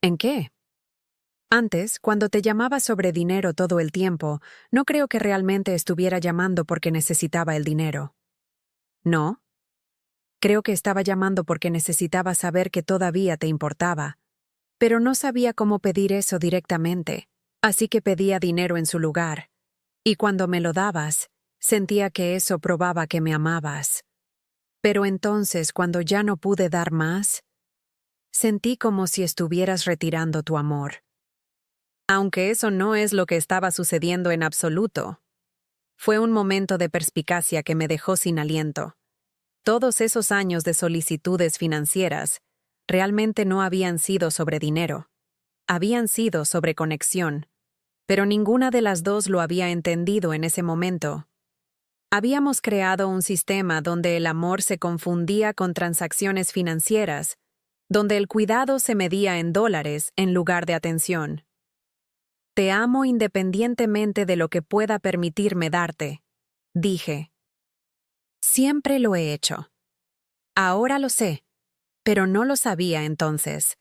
¿En qué? Antes, cuando te llamaba sobre dinero todo el tiempo, no creo que realmente estuviera llamando porque necesitaba el dinero. ¿No? Creo que estaba llamando porque necesitaba saber que todavía te importaba. Pero no sabía cómo pedir eso directamente, así que pedía dinero en su lugar. Y cuando me lo dabas, sentía que eso probaba que me amabas. Pero entonces, cuando ya no pude dar más, sentí como si estuvieras retirando tu amor. Aunque eso no es lo que estaba sucediendo en absoluto. Fue un momento de perspicacia que me dejó sin aliento. Todos esos años de solicitudes financieras realmente no habían sido sobre dinero. Habían sido sobre conexión, pero ninguna de las dos lo había entendido en ese momento. Habíamos creado un sistema donde el amor se confundía con transacciones financieras, donde el cuidado se medía en dólares en lugar de atención. Te amo independientemente de lo que pueda permitirme darte, dije. Siempre lo he hecho. Ahora lo sé, pero no lo sabía entonces.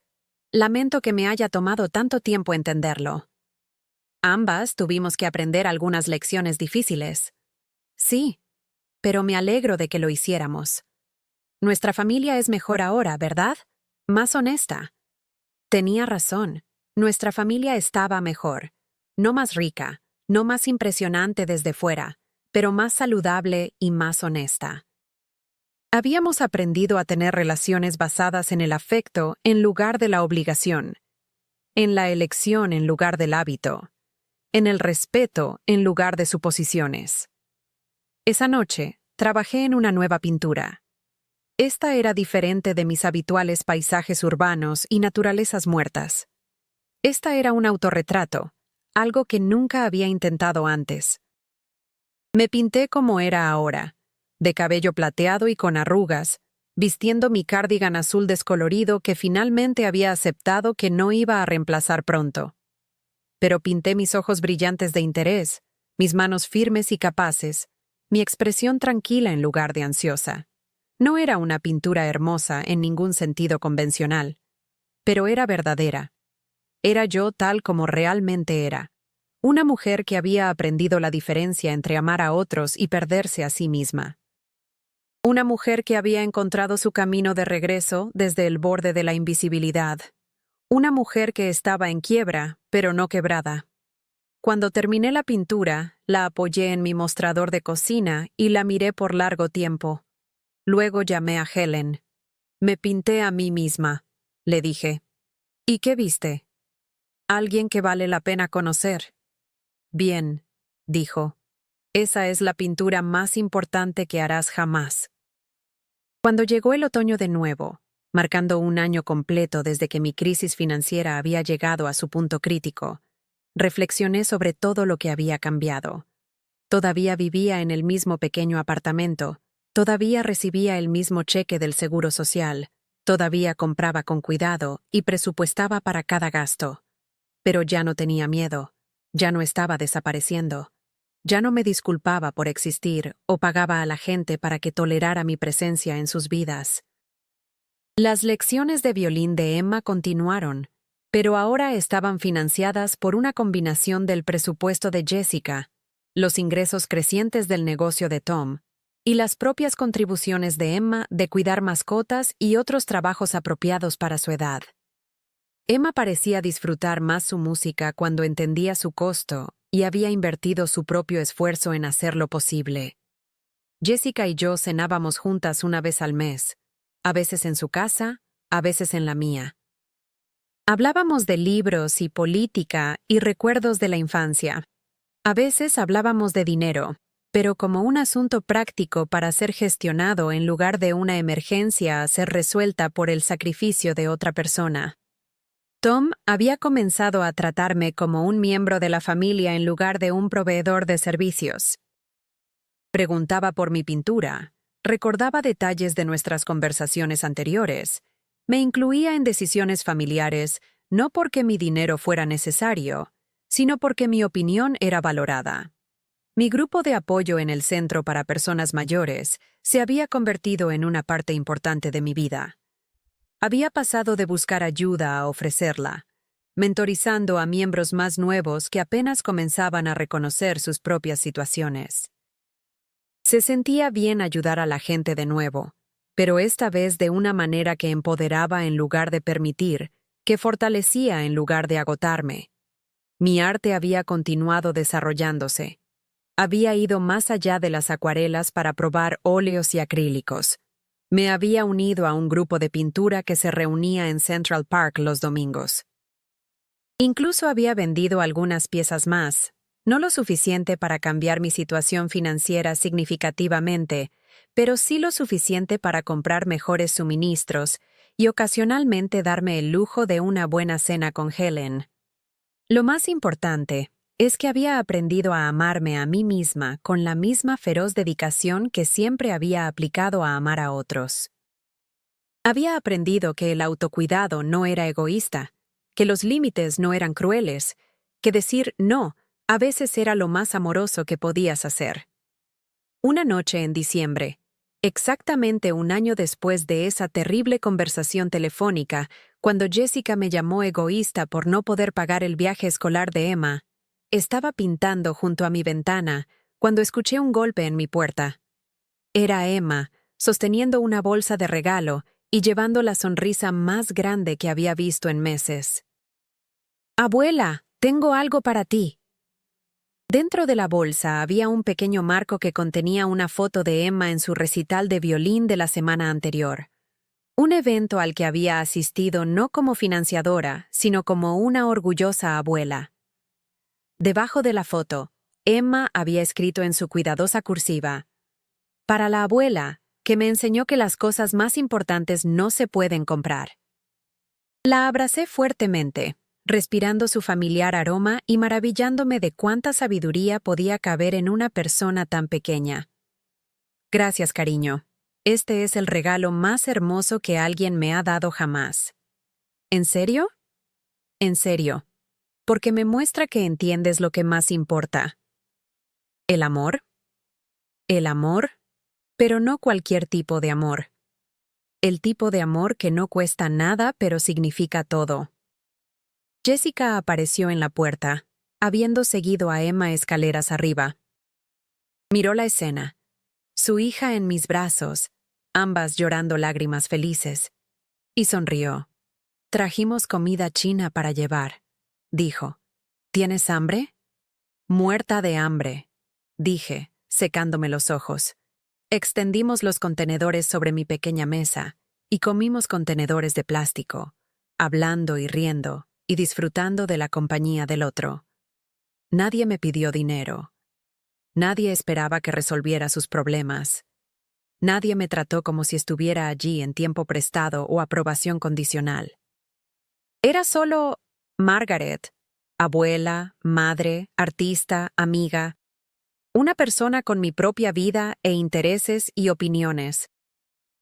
Lamento que me haya tomado tanto tiempo entenderlo. Ambas tuvimos que aprender algunas lecciones difíciles. Sí, pero me alegro de que lo hiciéramos. Nuestra familia es mejor ahora, ¿verdad? Más honesta. Tenía razón. Nuestra familia estaba mejor. No más rica, no más impresionante desde fuera, pero más saludable y más honesta. Habíamos aprendido a tener relaciones basadas en el afecto en lugar de la obligación, en la elección en lugar del hábito, en el respeto en lugar de suposiciones. Esa noche, trabajé en una nueva pintura. Esta era diferente de mis habituales paisajes urbanos y naturalezas muertas. Esta era un autorretrato, algo que nunca había intentado antes. Me pinté como era ahora, de cabello plateado y con arrugas, vistiendo mi cardigan azul descolorido que finalmente había aceptado que no iba a reemplazar pronto. Pero pinté mis ojos brillantes de interés, mis manos firmes y capaces, mi expresión tranquila en lugar de ansiosa. No era una pintura hermosa en ningún sentido convencional, pero era verdadera. Era yo tal como realmente era. Una mujer que había aprendido la diferencia entre amar a otros y perderse a sí misma. Una mujer que había encontrado su camino de regreso desde el borde de la invisibilidad. Una mujer que estaba en quiebra, pero no quebrada. Cuando terminé la pintura, la apoyé en mi mostrador de cocina y la miré por largo tiempo. Luego llamé a Helen. «Me pinté a mí misma», le dije. «¿Y qué viste?» «Alguien que vale la pena conocer». «Bien», dijo. «Esa es la pintura más importante que harás jamás». Cuando llegó el otoño de nuevo, marcando un año completo desde que mi crisis financiera había llegado a su punto crítico, reflexioné sobre todo lo que había cambiado. Todavía vivía en el mismo pequeño apartamento, todavía recibía el mismo cheque del seguro social, todavía compraba con cuidado y presupuestaba para cada gasto. Pero ya no tenía miedo. Ya no estaba desapareciendo. Ya no me disculpaba por existir o pagaba a la gente para que tolerara mi presencia en sus vidas. Las lecciones de violín de Emma continuaron, pero ahora estaban financiadas por una combinación del presupuesto de Jessica, los ingresos crecientes del negocio de Tom, y las propias contribuciones de Emma de cuidar mascotas y otros trabajos apropiados para su edad. Emma parecía disfrutar más su música cuando entendía su costo y había invertido su propio esfuerzo en hacerlo posible. Jessica y yo cenábamos juntas una vez al mes, a veces en su casa, a veces en la mía. Hablábamos de libros y política y recuerdos de la infancia. A veces hablábamos de dinero, pero como un asunto práctico para ser gestionado en lugar de una emergencia a ser resuelta por el sacrificio de otra persona. Tom había comenzado a tratarme como un miembro de la familia en lugar de un proveedor de servicios. Preguntaba por mi pintura, recordaba detalles de nuestras conversaciones anteriores, me incluía en decisiones familiares no porque mi dinero fuera necesario, sino porque mi opinión era valorada. Mi grupo de apoyo en el Centro para Personas Mayores se había convertido en una parte importante de mi vida. Había pasado de buscar ayuda a ofrecerla, mentorizando a miembros más nuevos que apenas comenzaban a reconocer sus propias situaciones. Se sentía bien ayudar a la gente de nuevo, pero esta vez de una manera que empoderaba en lugar de permitir, que fortalecía en lugar de agotarme. Mi arte había continuado desarrollándose. Había ido más allá de las acuarelas para probar óleos y acrílicos. Me había unido a un grupo de pintura que se reunía en Central Park los domingos. Incluso había vendido algunas piezas más, no lo suficiente para cambiar mi situación financiera significativamente, pero sí lo suficiente para comprar mejores suministros y ocasionalmente darme el lujo de una buena cena con Helen. Lo más importante es que había aprendido a amarme a mí misma con la misma feroz dedicación que siempre había aplicado a amar a otros. Había aprendido que el autocuidado no era egoísta, que los límites no eran crueles, que decir no a veces era lo más amoroso que podías hacer. Una noche en diciembre, exactamente un año después de esa terrible conversación telefónica, cuando Jessica me llamó egoísta por no poder pagar el viaje escolar de Emma, estaba pintando junto a mi ventana cuando escuché un golpe en mi puerta. Era Emma, sosteniendo una bolsa de regalo y llevando la sonrisa más grande que había visto en meses. «Abuela, tengo algo para ti». Dentro de la bolsa había un pequeño marco que contenía una foto de Emma en su recital de violín de la semana anterior. Un evento al que había asistido no como financiadora, sino como una orgullosa abuela. Debajo de la foto, Emma había escrito en su cuidadosa cursiva: «Para la abuela, que me enseñó que las cosas más importantes no se pueden comprar». La abracé fuertemente, respirando su familiar aroma y maravillándome de cuánta sabiduría podía caber en una persona tan pequeña. «Gracias, cariño. Este es el regalo más hermoso que alguien me ha dado jamás». «¿En serio?» «En serio. Porque me muestra que entiendes lo que más importa». ¿El amor? El amor, pero no cualquier tipo de amor. El tipo de amor que no cuesta nada pero significa todo. Jessica apareció en la puerta, habiendo seguido a Emma escaleras arriba. Miró la escena. Su hija en mis brazos, ambas llorando lágrimas felices, y sonrió. «Trajimos comida china para llevar», dijo. «¿Tienes hambre?» «Muerta de hambre», dije, secándome los ojos. Extendimos los contenedores sobre mi pequeña mesa y comimos contenedores de plástico, hablando y riendo y disfrutando de la compañía del otro. Nadie me pidió dinero. Nadie esperaba que resolviera sus problemas. Nadie me trató como si estuviera allí en tiempo prestado o aprobación condicional. Era solo Margaret, abuela, madre, artista, amiga, una persona con mi propia vida e intereses y opiniones.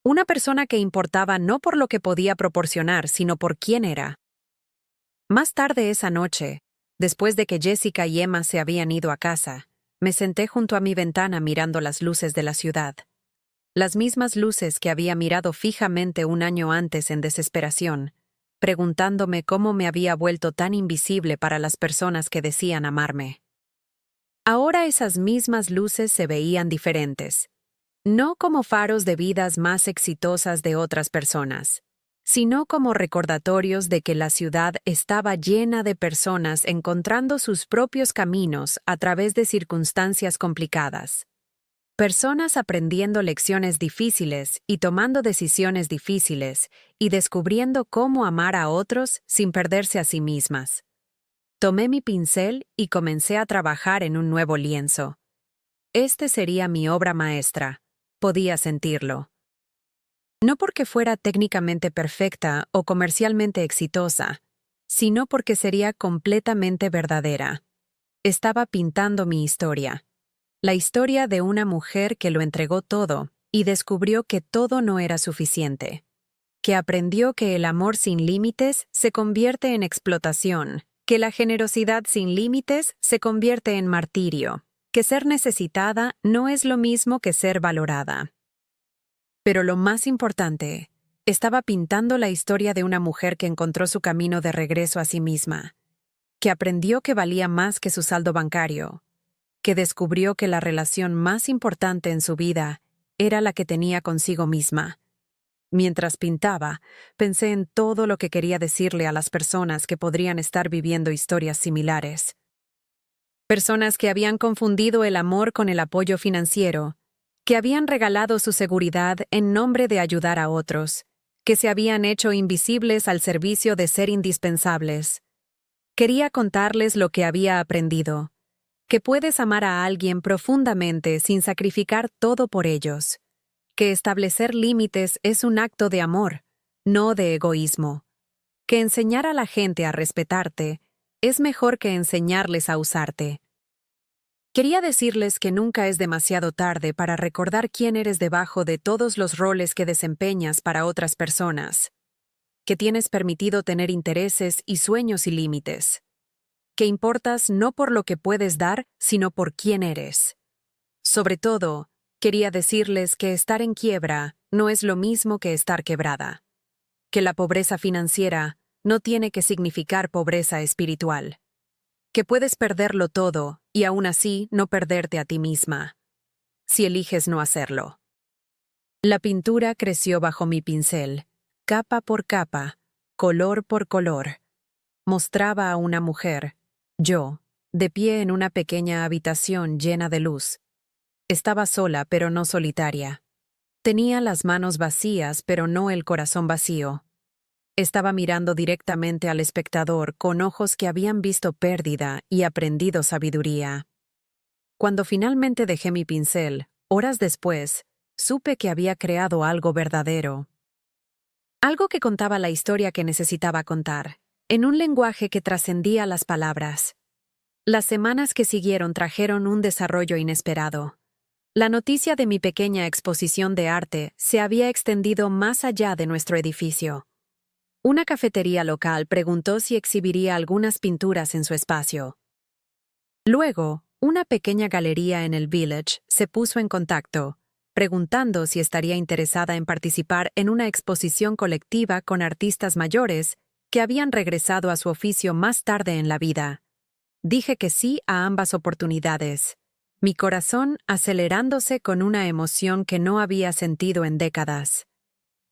Una persona que importaba no por lo que podía proporcionar, sino por quién era. Más tarde esa noche, Después de que Jessica y Emma se habían ido a casa, me senté junto a mi ventana mirando las luces de la ciudad. Las mismas luces que había mirado fijamente un año antes en desesperación, preguntándome cómo me había vuelto tan invisible para las personas que decían amarme. Ahora esas mismas luces se veían diferentes, no como faros de vidas más exitosas de otras personas, sino como recordatorios de que la ciudad estaba llena de personas encontrando sus propios caminos a través de circunstancias complicadas. Personas aprendiendo lecciones difíciles y tomando decisiones difíciles y descubriendo cómo amar a otros sin perderse a sí mismas. Tomé mi pincel y comencé a trabajar en un nuevo lienzo. Este sería mi obra maestra. Podía sentirlo. No porque fuera técnicamente perfecta o comercialmente exitosa, sino porque sería completamente verdadera. Estaba pintando mi historia. La historia de una mujer que lo entregó todo y descubrió que todo no era suficiente. Que aprendió que el amor sin límites se convierte en explotación, que la generosidad sin límites se convierte en martirio, que ser necesitada no es lo mismo que ser valorada. Pero lo más importante, estaba pintando la historia de una mujer que encontró su camino de regreso a sí misma, que aprendió que valía más que su saldo bancario, que descubrió que la relación más importante en su vida era la que tenía consigo misma. Mientras pintaba, pensé en todo lo que quería decirle a las personas que podrían estar viviendo historias similares. Personas que habían confundido el amor con el apoyo financiero, que habían regalado su seguridad en nombre de ayudar a otros, que se habían hecho invisibles al servicio de ser indispensables. Quería contarles lo que había aprendido, que puedes amar a alguien profundamente sin sacrificar todo por ellos, que establecer límites es un acto de amor, no de egoísmo, que enseñar a la gente a respetarte es mejor que enseñarles a usarte. Quería decirles que nunca es demasiado tarde para recordar quién eres debajo de todos los roles que desempeñas para otras personas, que tienes permitido tener intereses y sueños y límites, que importas no por lo que puedes dar, sino por quién eres. Sobre todo, quería decirles que estar en quiebra no es lo mismo que estar quebrada, que la pobreza financiera no tiene que significar pobreza espiritual, que puedes perderlo todo y aún así no perderte a ti misma, si eliges no hacerlo. La pintura creció bajo mi pincel, capa por capa, color por color. Mostraba a una mujer, yo, de pie en una pequeña habitación llena de luz. Estaba sola, pero no solitaria. Tenía las manos vacías, pero no el corazón vacío. Estaba mirando directamente al espectador con ojos que habían visto pérdida y aprendido sabiduría. Cuando finalmente dejé mi pincel, horas después, supe que había creado algo verdadero. Algo que contaba la historia que necesitaba contar, en un lenguaje que trascendía las palabras. Las semanas que siguieron trajeron un desarrollo inesperado. La noticia de mi pequeña exposición de arte se había extendido más allá de nuestro edificio. Una cafetería local preguntó si exhibiría algunas pinturas en su espacio. Luego, una pequeña galería en el Village se puso en contacto, preguntando si estaría interesada en participar en una exposición colectiva con artistas mayores que habían regresado a su oficio más tarde en la vida. Dije que sí a ambas oportunidades, mi corazón acelerándose con una emoción que no había sentido en décadas.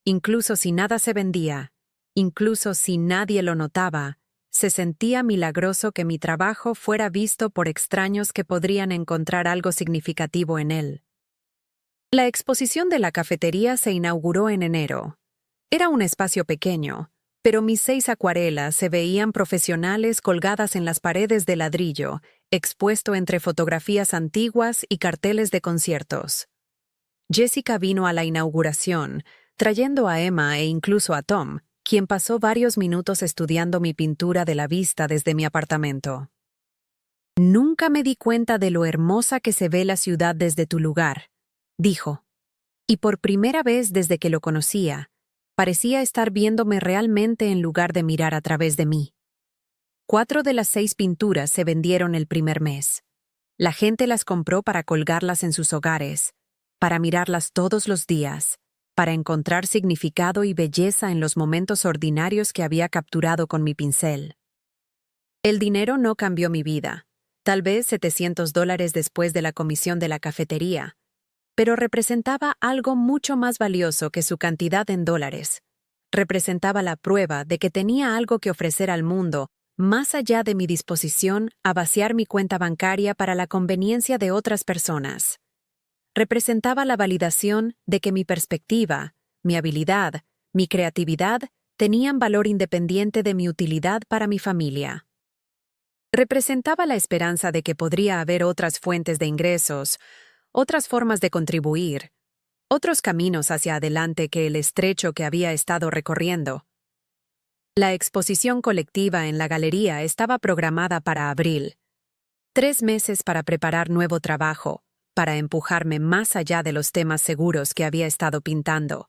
Incluso si nada se vendía, incluso si nadie lo notaba, se sentía milagroso que mi trabajo fuera visto por extraños que podrían encontrar algo significativo en él. La exposición de la cafetería se inauguró en enero. Era un espacio pequeño, pero mis 6 acuarelas se veían profesionales colgadas en las paredes de ladrillo, expuesto entre fotografías antiguas y carteles de conciertos. Jessica vino a la inauguración, trayendo a Emma e incluso a Tom, quien pasó varios minutos estudiando mi pintura de la vista desde mi apartamento. «Nunca me di cuenta de lo hermosa que se ve la ciudad desde tu lugar», dijo. Y por primera vez desde que lo conocía, parecía estar viéndome realmente en lugar de mirar a través de mí. 4 de las 6 pinturas se vendieron el primer mes. La gente las compró para colgarlas en sus hogares, para mirarlas todos los días, para encontrar significado y belleza en los momentos ordinarios que había capturado con mi pincel. El dinero no cambió mi vida, tal vez $700 después de la comisión de la cafetería, pero representaba algo mucho más valioso que su cantidad en dólares. Representaba la prueba de que tenía algo que ofrecer al mundo, más allá de mi disposición a vaciar mi cuenta bancaria para la conveniencia de otras personas. Representaba la validación de que mi perspectiva, mi habilidad, mi creatividad tenían valor independiente de mi utilidad para mi familia. Representaba la esperanza de que podría haber otras fuentes de ingresos, otras formas de contribuir, otros caminos hacia adelante que el estrecho que había estado recorriendo. La exposición colectiva en la galería estaba programada para abril. 3 meses para preparar nuevo trabajo, para empujarme más allá de los temas seguros que había estado pintando,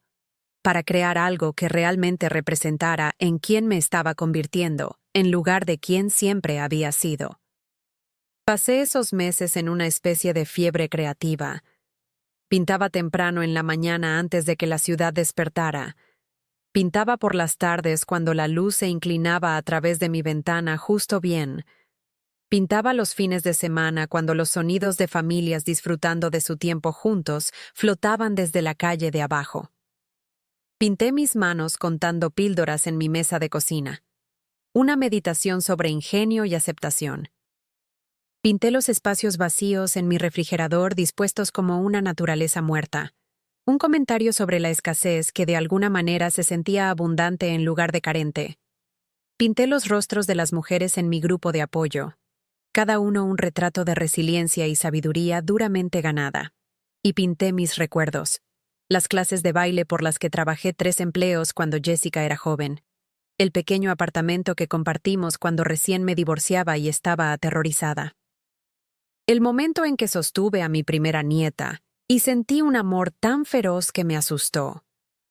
para crear algo que realmente representara en quién me estaba convirtiendo, en lugar de quién siempre había sido. Pasé esos meses en una especie de fiebre creativa. Pintaba temprano en la mañana antes de que la ciudad despertara. Pintaba por las tardes cuando la luz se inclinaba a través de mi ventana justo bien. Pintaba los fines de semana cuando los sonidos de familias disfrutando de su tiempo juntos flotaban desde la calle de abajo. Pinté mis manos contando píldoras en mi mesa de cocina. Una meditación sobre ingenio y aceptación. Pinté los espacios vacíos en mi refrigerador dispuestos como una naturaleza muerta. Un comentario sobre la escasez que de alguna manera se sentía abundante en lugar de carente. Pinté los rostros de las mujeres en mi grupo de apoyo, cada uno un retrato de resiliencia y sabiduría duramente ganada. Y pinté mis recuerdos, las clases de baile por las que trabajé 3 empleos cuando Jessica era joven, el pequeño apartamento que compartimos cuando recién me divorciaba y estaba aterrorizada. El momento en que sostuve a mi primera nieta, y sentí un amor tan feroz que me asustó.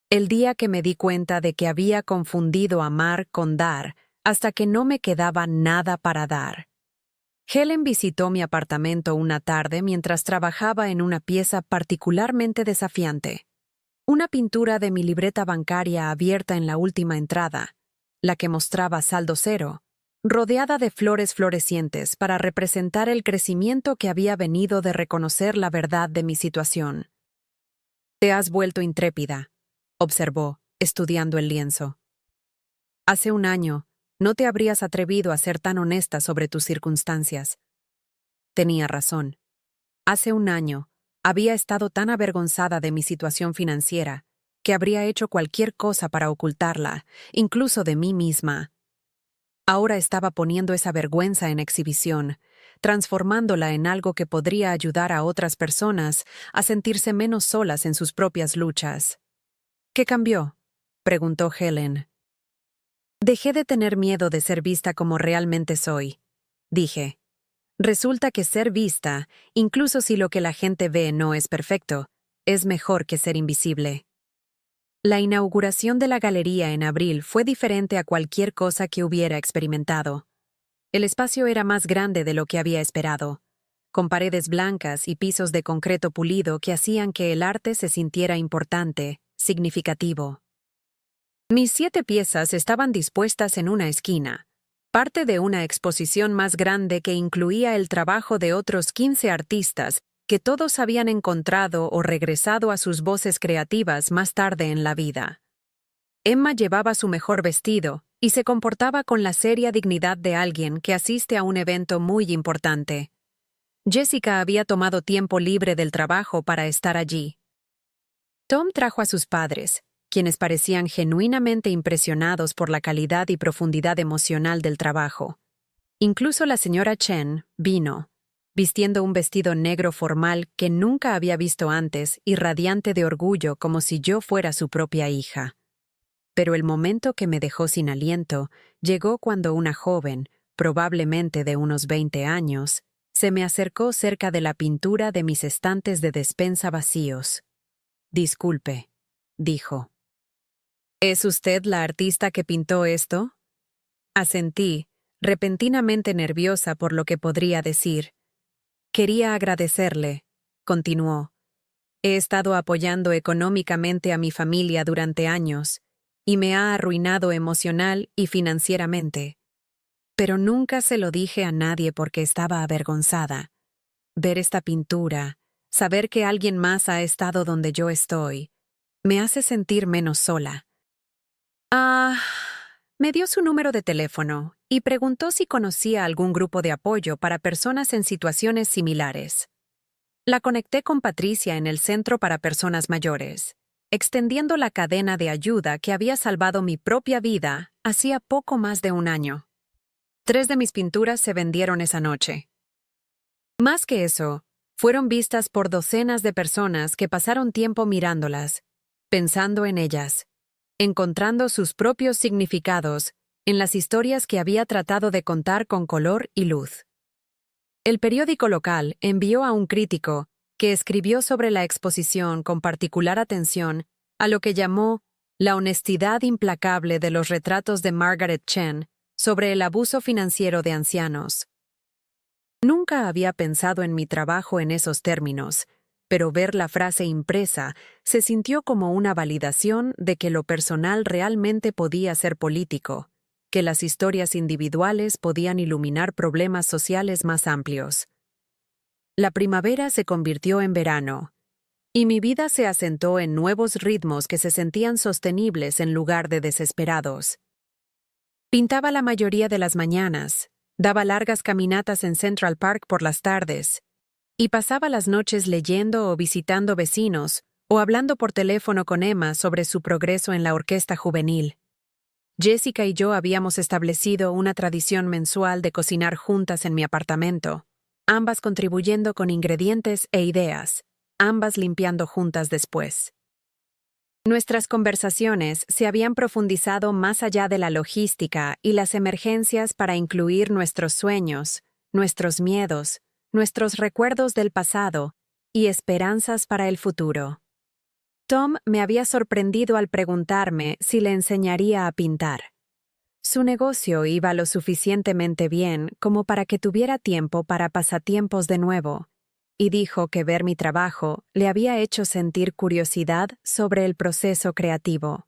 El día que me di cuenta de que había confundido amar con dar, hasta que no me quedaba nada para dar. Helen visitó mi apartamento una tarde mientras trabajaba en una pieza particularmente desafiante. Una pintura de mi libreta bancaria abierta en la última entrada, la que mostraba saldo cero, rodeada de flores florecientes para representar el crecimiento que había venido de reconocer la verdad de mi situación. «Te has vuelto intrépida», observó, estudiando el lienzo. «Hace un año, no te habrías atrevido a ser tan honesta sobre tus circunstancias». Tenía razón. Hace un año, había estado tan avergonzada de mi situación financiera que habría hecho cualquier cosa para ocultarla, incluso de mí misma. Ahora estaba poniendo esa vergüenza en exhibición, transformándola en algo que podría ayudar a otras personas a sentirse menos solas en sus propias luchas. «¿Qué cambió?», preguntó Helen. «Dejé de tener miedo de ser vista como realmente soy», dije. «Resulta que ser vista, incluso si lo que la gente ve no es perfecto, es mejor que ser invisible». La inauguración de la galería en abril fue diferente a cualquier cosa que hubiera experimentado. El espacio era más grande de lo que había esperado, con paredes blancas y pisos de concreto pulido que hacían que el arte se sintiera importante, significativo. Mis 7 piezas estaban dispuestas en una esquina, parte de una exposición más grande que incluía el trabajo de otros 15 artistas que todos habían encontrado o regresado a sus voces creativas más tarde en la vida. Emma llevaba su mejor vestido y se comportaba con la seria dignidad de alguien que asiste a un evento muy importante. Jessica había tomado tiempo libre del trabajo para estar allí. Tom trajo a sus padres, quienes parecían genuinamente impresionados por la calidad y profundidad emocional del trabajo. Incluso la señora Chen vino, vistiendo un vestido negro formal que nunca había visto antes y radiante de orgullo como si yo fuera su propia hija. Pero el momento que me dejó sin aliento llegó cuando una joven, probablemente de unos 20 años, se me acercó cerca de la pintura de mis estantes de despensa vacíos. «Disculpe», dijo. «¿Es usted la artista que pintó esto?». Asentí, repentinamente nerviosa por lo que podría decir. Quería agradecerle, continuó. He estado apoyando económicamente a mi familia durante años, y me ha arruinado emocional y financieramente. Pero nunca se lo dije a nadie porque estaba avergonzada. Ver esta pintura, saber que alguien más ha estado donde yo estoy, me hace sentir menos sola. Me dio su número de teléfono y preguntó si conocía algún grupo de apoyo para personas en situaciones similares. La conecté con Patricia en el Centro para Personas Mayores, extendiendo la cadena de ayuda que había salvado mi propia vida hacía poco más de un año. 3 de mis pinturas se vendieron esa noche. Más que eso, fueron vistas por docenas de personas que pasaron tiempo mirándolas, pensando en ellas, encontrando sus propios significados en las historias que había tratado de contar con color y luz. El periódico local envió a un crítico que escribió sobre la exposición con particular atención a lo que llamó la honestidad implacable de los retratos de Margaret Chen sobre el abuso financiero de ancianos. Nunca había pensado en mi trabajo en esos términos, pero ver la frase impresa se sintió como una validación de que lo personal realmente podía ser político, que las historias individuales podían iluminar problemas sociales más amplios. La primavera se convirtió en verano, y mi vida se asentó en nuevos ritmos que se sentían sostenibles en lugar de desesperados. Pintaba la mayoría de las mañanas, daba largas caminatas en Central Park por las tardes, y pasaba las noches leyendo o visitando vecinos o hablando por teléfono con Emma sobre su progreso en la orquesta juvenil. Jessica y yo habíamos establecido una tradición mensual de cocinar juntas en mi apartamento, ambas contribuyendo con ingredientes e ideas, ambas limpiando juntas después. Nuestras conversaciones se habían profundizado más allá de la logística y las emergencias para incluir nuestros sueños, nuestros miedos, nuestros recuerdos del pasado y esperanzas para el futuro. Tom me había sorprendido al preguntarme si le enseñaría a pintar. Su negocio iba lo suficientemente bien como para que tuviera tiempo para pasatiempos de nuevo, y dijo que ver mi trabajo le había hecho sentir curiosidad sobre el proceso creativo.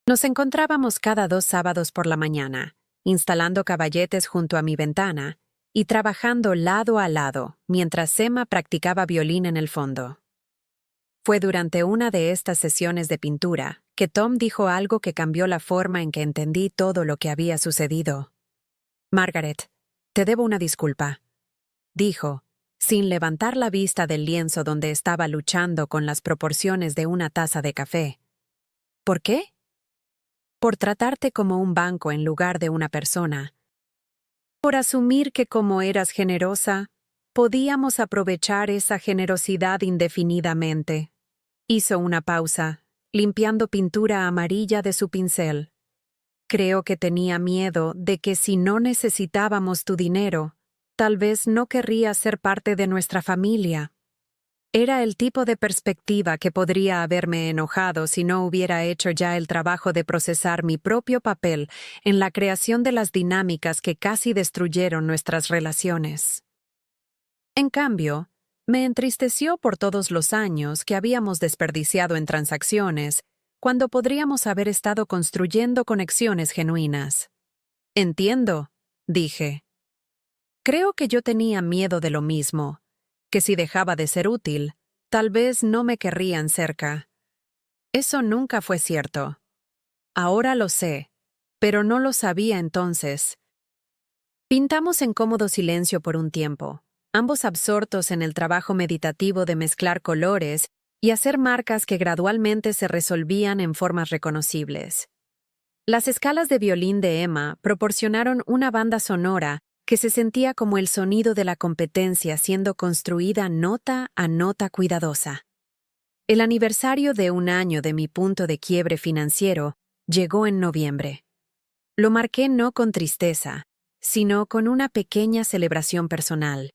Nos encontrábamos cada 2 sábados por la mañana, instalando caballetes junto a mi ventana y trabajando lado a lado mientras Emma practicaba violín en el fondo. Fue durante una de estas sesiones de pintura que Tom dijo algo que cambió la forma en que entendí todo lo que había sucedido. «Margaret, te debo una disculpa», dijo, sin levantar la vista del lienzo donde estaba luchando con las proporciones de una taza de café. «¿Por qué?» «Por tratarte como un banco en lugar de una persona. Por asumir que como eras generosa, podíamos aprovechar esa generosidad indefinidamente». Hizo una pausa, limpiando pintura amarilla de su pincel. «Creo que tenía miedo de que si no necesitábamos tu dinero, tal vez no querrías ser parte de nuestra familia». Era el tipo de perspectiva que podría haberme enojado si no hubiera hecho ya el trabajo de procesar mi propio papel en la creación de las dinámicas que casi destruyeron nuestras relaciones. En cambio, me entristeció por todos los años que habíamos desperdiciado en transacciones, cuando podríamos haber estado construyendo conexiones genuinas. «Entiendo», dije. Creo que yo tenía miedo de lo mismo, que si dejaba de ser útil, tal vez no me querrían cerca. Eso nunca fue cierto. Ahora lo sé, pero no lo sabía entonces. Pintamos en cómodo silencio por un tiempo, ambos absortos en el trabajo meditativo de mezclar colores y hacer marcas que gradualmente se resolvían en formas reconocibles. Las escalas de violín de Emma proporcionaron una banda sonora que se sentía como el sonido de la competencia siendo construida nota a nota cuidadosa. El aniversario de un año de mi punto de quiebre financiero llegó en noviembre. Lo marqué no con tristeza, sino con una pequeña celebración personal.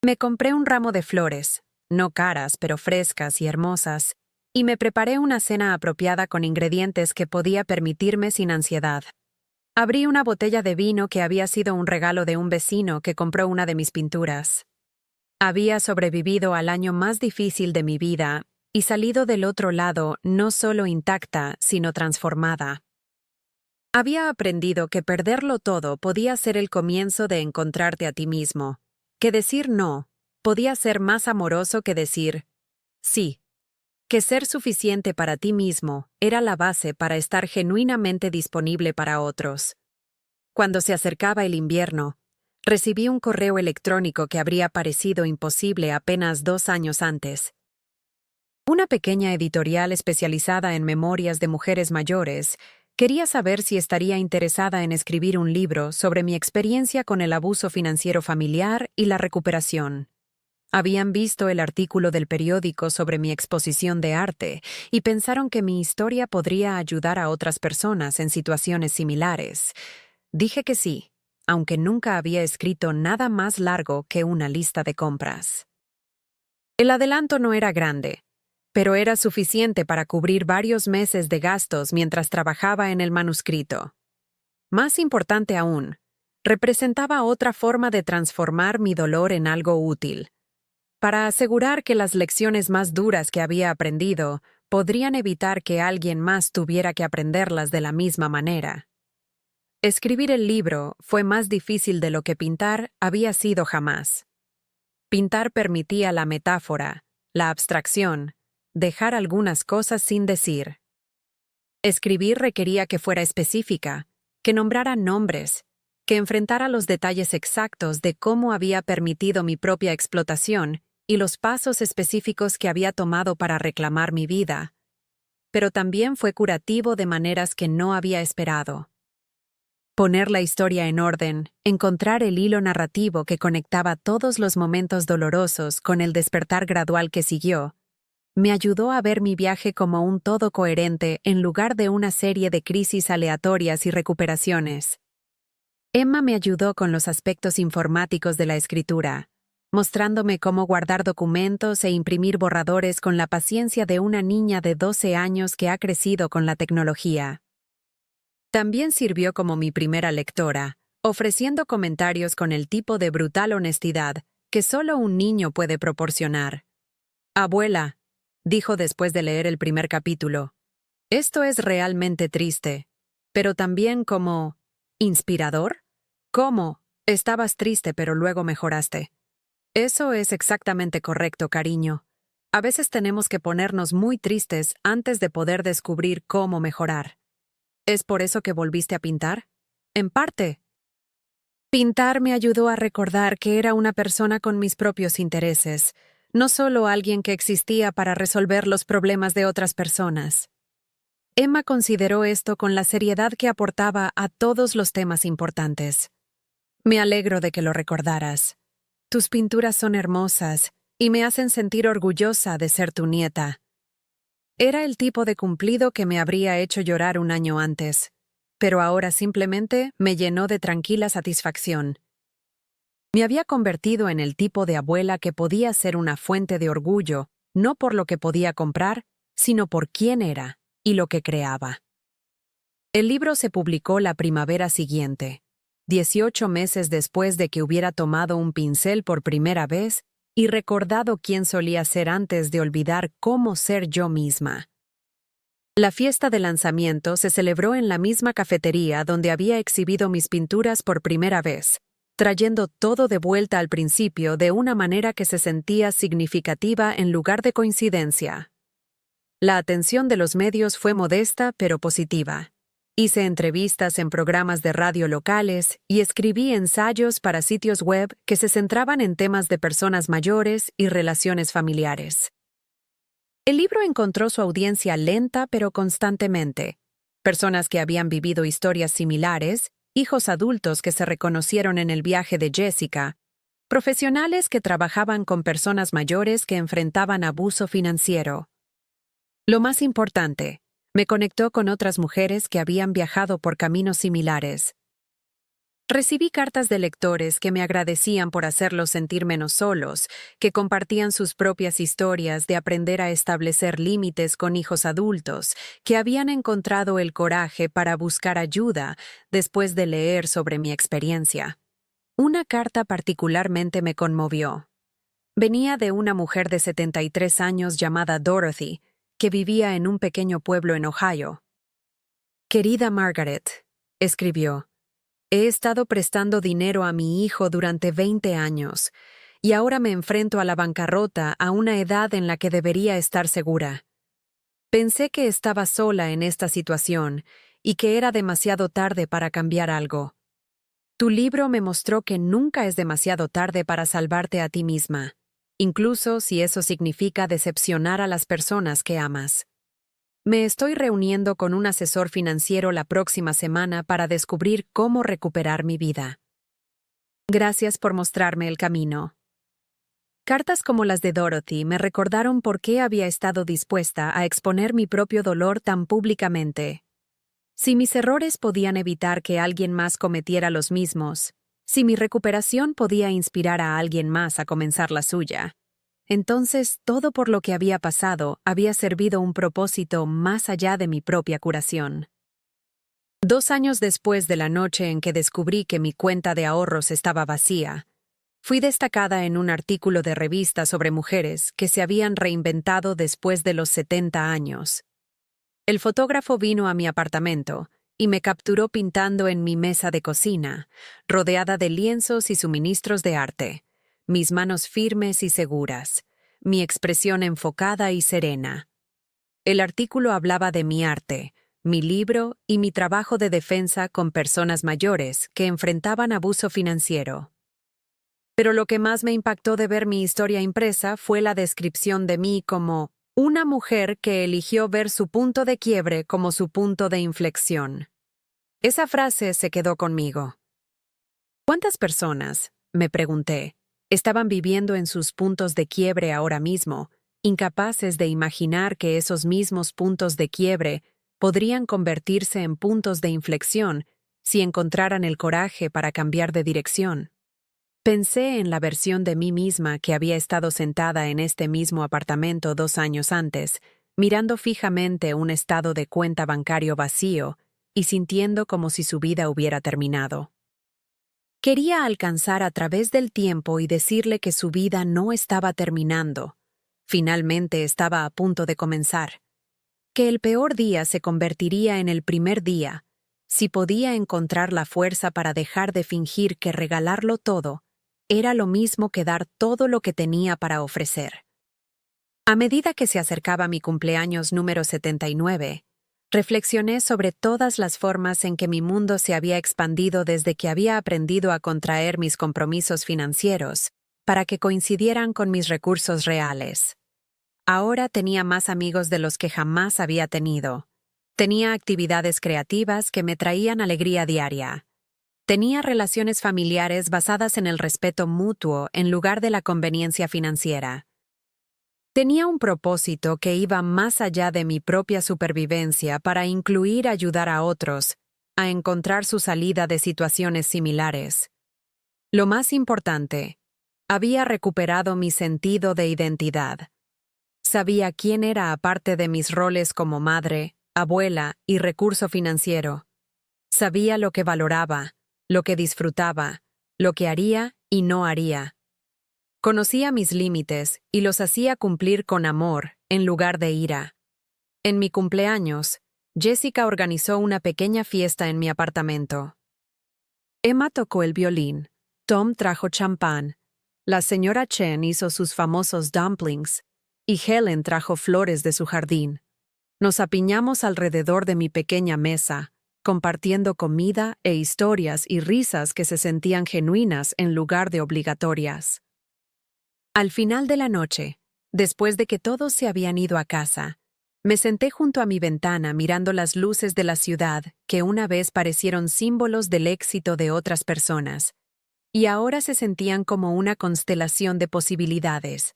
Me compré un ramo de flores, no caras pero frescas y hermosas, y me preparé una cena apropiada con ingredientes que podía permitirme sin ansiedad. Abrí una botella de vino que había sido un regalo de un vecino que compró una de mis pinturas. Había sobrevivido al año más difícil de mi vida y salido del otro lado no solo intacta, sino transformada. Había aprendido que perderlo todo podía ser el comienzo de encontrarte a ti mismo, que decir no podía ser más amoroso que decir sí, que ser suficiente para ti mismo era la base para estar genuinamente disponible para otros. Cuando se acercaba el invierno, recibí un correo electrónico que habría parecido imposible apenas 2 años antes. Una pequeña editorial especializada en memorias de mujeres mayores quería saber si estaría interesada en escribir un libro sobre mi experiencia con el abuso financiero familiar y la recuperación. Habían visto el artículo del periódico sobre mi exposición de arte y pensaron que mi historia podría ayudar a otras personas en situaciones similares. Dije que sí, aunque nunca había escrito nada más largo que una lista de compras. El adelanto no era grande, pero era suficiente para cubrir varios meses de gastos mientras trabajaba en el manuscrito. Más importante aún, representaba otra forma de transformar mi dolor en algo útil, para asegurar que las lecciones más duras que había aprendido podrían evitar que alguien más tuviera que aprenderlas de la misma manera. Escribir el libro fue más difícil de lo que pintar había sido jamás. Pintar permitía la metáfora, la abstracción, dejar algunas cosas sin decir. Escribir requería que fuera específica, que nombrara nombres, que enfrentara los detalles exactos de cómo había permitido mi propia explotación y los pasos específicos que había tomado para reclamar mi vida. Pero también fue curativo de maneras que no había esperado. Poner la historia en orden, encontrar el hilo narrativo que conectaba todos los momentos dolorosos con el despertar gradual que siguió, me ayudó a ver mi viaje como un todo coherente en lugar de una serie de crisis aleatorias y recuperaciones. Emma me ayudó con los aspectos informáticos de la escritura, mostrándome cómo guardar documentos e imprimir borradores con la paciencia de una niña de 12 años que ha crecido con la tecnología. También sirvió como mi primera lectora, ofreciendo comentarios con el tipo de brutal honestidad que solo un niño puede proporcionar. «Abuela», dijo después de leer el primer capítulo, «esto es realmente triste, pero también como inspirador. ¿Cómo? Estabas triste pero luego mejoraste». Eso es exactamente correcto, cariño. A veces tenemos que ponernos muy tristes antes de poder descubrir cómo mejorar. ¿Es por eso que volviste a pintar? En parte. Pintar me ayudó a recordar que era una persona con mis propios intereses, no solo alguien que existía para resolver los problemas de otras personas. Emma consideró esto con la seriedad que aportaba a todos los temas importantes. Me alegro de que lo recordaras. Tus pinturas son hermosas y me hacen sentir orgullosa de ser tu nieta. Era el tipo de cumplido que me habría hecho llorar un año antes, pero ahora simplemente me llenó de tranquila satisfacción. Me había convertido en el tipo de abuela que podía ser una fuente de orgullo, no por lo que podía comprar, sino por quién era y lo que creaba. El libro se publicó la primavera siguiente, 18 meses después de que hubiera tomado un pincel por primera vez y recordado quién solía ser antes de olvidar cómo ser yo misma. La fiesta de lanzamiento se celebró en la misma cafetería donde había exhibido mis pinturas por primera vez, trayendo todo de vuelta al principio de una manera que se sentía significativa en lugar de coincidencia. La atención de los medios fue modesta pero positiva. Hice entrevistas en programas de radio locales y escribí ensayos para sitios web que se centraban en temas de personas mayores y relaciones familiares. El libro encontró su audiencia lenta pero constantemente. Personas que habían vivido historias similares, hijos adultos que se reconocieron en el viaje de Jessica, profesionales que trabajaban con personas mayores que enfrentaban abuso financiero. Lo más importante, me conectó con otras mujeres que habían viajado por caminos similares. Recibí cartas de lectores que me agradecían por hacerlos sentir menos solos, que compartían sus propias historias de aprender a establecer límites con hijos adultos, que habían encontrado el coraje para buscar ayuda después de leer sobre mi experiencia. Una carta particularmente me conmovió. Venía de una mujer de 73 años llamada Dorothy, que vivía en un pequeño pueblo en Ohio. «Querida Margaret», escribió, «he estado prestando dinero a mi hijo durante 20 años, y ahora me enfrento a la bancarrota a una edad en la que debería estar segura. Pensé que estaba sola en esta situación y que era demasiado tarde para cambiar algo. Tu libro me mostró que nunca es demasiado tarde para salvarte a ti misma, incluso si eso significa decepcionar a las personas que amas. Me estoy reuniendo con un asesor financiero la próxima semana para descubrir cómo recuperar mi vida. Gracias por mostrarme el camino». Cartas como las de Dorothy me recordaron por qué había estado dispuesta a exponer mi propio dolor tan públicamente. Si mis errores podían evitar que alguien más cometiera los mismos, si mi recuperación podía inspirar a alguien más a comenzar la suya, entonces todo por lo que había pasado había servido un propósito más allá de mi propia curación. 2 años después de la noche en que descubrí que mi cuenta de ahorros estaba vacía, fui destacada en un artículo de revista sobre mujeres que se habían reinventado después de los 70 años. El fotógrafo vino a mi apartamento y me capturó pintando en mi mesa de cocina, rodeada de lienzos y suministros de arte, mis manos firmes y seguras, mi expresión enfocada y serena. El artículo hablaba de mi arte, mi libro y mi trabajo de defensa con personas mayores que enfrentaban abuso financiero. Pero lo que más me impactó de ver mi historia impresa fue la descripción de mí como una mujer que eligió ver su punto de quiebre como su punto de inflexión. Esa frase se quedó conmigo. ¿Cuántas personas, me pregunté, estaban viviendo en sus puntos de quiebre ahora mismo, incapaces de imaginar que esos mismos puntos de quiebre podrían convertirse en puntos de inflexión si encontraran el coraje para cambiar de dirección? Pensé en la versión de mí misma que había estado sentada en este mismo apartamento 2 años antes, mirando fijamente un estado de cuenta bancario vacío y sintiendo como si su vida hubiera terminado. Quería alcanzar a través del tiempo y decirle que su vida no estaba terminando. Finalmente estaba a punto de comenzar. Que el peor día se convertiría en el primer día, si podía encontrar la fuerza para dejar de fingir que regalarlo todo era lo mismo que dar todo lo que tenía para ofrecer. A medida que se acercaba mi cumpleaños número 79, reflexioné sobre todas las formas en que mi mundo se había expandido desde que había aprendido a contraer mis compromisos financieros para que coincidieran con mis recursos reales. Ahora tenía más amigos de los que jamás había tenido. Tenía actividades creativas que me traían alegría diaria. Tenía relaciones familiares basadas en el respeto mutuo en lugar de la conveniencia financiera. Tenía un propósito que iba más allá de mi propia supervivencia para incluir ayudar a otros a encontrar su salida de situaciones similares. Lo más importante, había recuperado mi sentido de identidad. Sabía quién era aparte de mis roles como madre, abuela y recurso financiero. Sabía lo que valoraba, lo que disfrutaba, lo que haría y no haría. Conocía mis límites y los hacía cumplir con amor en lugar de ira. En mi cumpleaños, Jessica organizó una pequeña fiesta en mi apartamento. Emma tocó el violín, Tom trajo champán, la señora Chen hizo sus famosos dumplings y Helen trajo flores de su jardín. Nos apiñamos alrededor de mi pequeña mesa, compartiendo comida e historias y risas que se sentían genuinas en lugar de obligatorias. Al final de la noche, después de que todos se habían ido a casa, me senté junto a mi ventana mirando las luces de la ciudad que una vez parecieron símbolos del éxito de otras personas, y ahora se sentían como una constelación de posibilidades,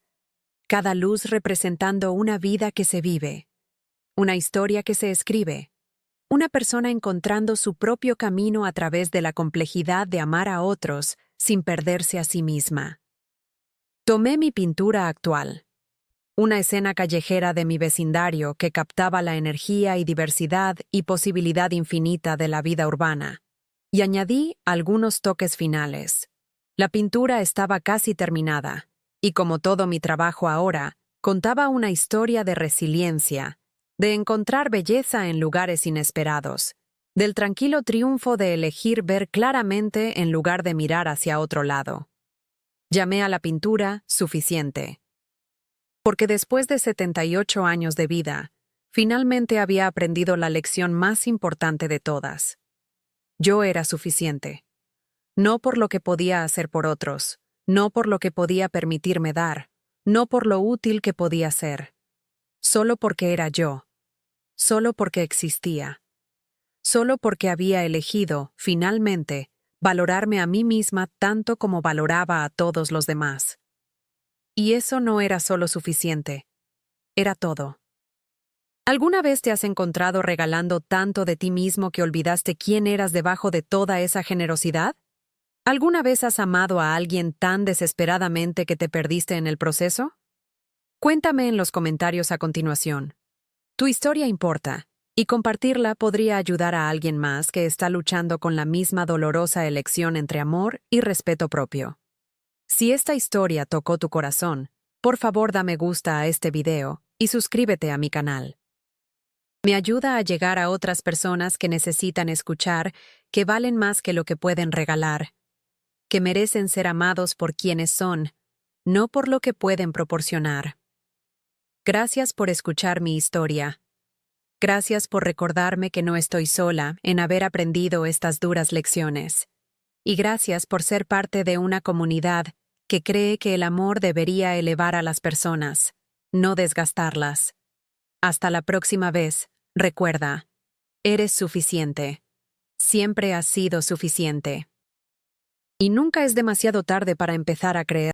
cada luz representando una vida que se vive, una historia que se escribe, una persona encontrando su propio camino a través de la complejidad de amar a otros sin perderse a sí misma. Tomé mi pintura actual, una escena callejera de mi vecindario que captaba la energía y diversidad y posibilidad infinita de la vida urbana, y añadí algunos toques finales. La pintura estaba casi terminada, y como todo mi trabajo ahora, contaba una historia de resiliencia, de encontrar belleza en lugares inesperados, del tranquilo triunfo de elegir ver claramente en lugar de mirar hacia otro lado. Llamé a la pintura suficiente. Porque después de 78 años de vida, finalmente había aprendido la lección más importante de todas. Yo era suficiente. No por lo que podía hacer por otros, no por lo que podía permitirme dar, no por lo útil que podía ser. Solo porque era yo. Solo porque existía. Solo porque había elegido, finalmente, valorarme a mí misma tanto como valoraba a todos los demás. Y eso no era solo suficiente. Era todo. ¿Alguna vez te has encontrado regalando tanto de ti mismo que olvidaste quién eras debajo de toda esa generosidad? ¿Alguna vez has amado a alguien tan desesperadamente que te perdiste en el proceso? Cuéntame en los comentarios a continuación. Tu historia importa, y compartirla podría ayudar a alguien más que está luchando con la misma dolorosa elección entre amor y respeto propio. Si esta historia tocó tu corazón, por favor dame gusta a este video y suscríbete a mi canal. Me ayuda a llegar a otras personas que necesitan escuchar que valen más que lo que pueden regalar, que merecen ser amados por quienes son, no por lo que pueden proporcionar. Gracias por escuchar mi historia. Gracias por recordarme que no estoy sola en haber aprendido estas duras lecciones. Y gracias por ser parte de una comunidad que cree que el amor debería elevar a las personas, no desgastarlas. Hasta la próxima vez, recuerda, eres suficiente. Siempre has sido suficiente. Y nunca es demasiado tarde para empezar a creer.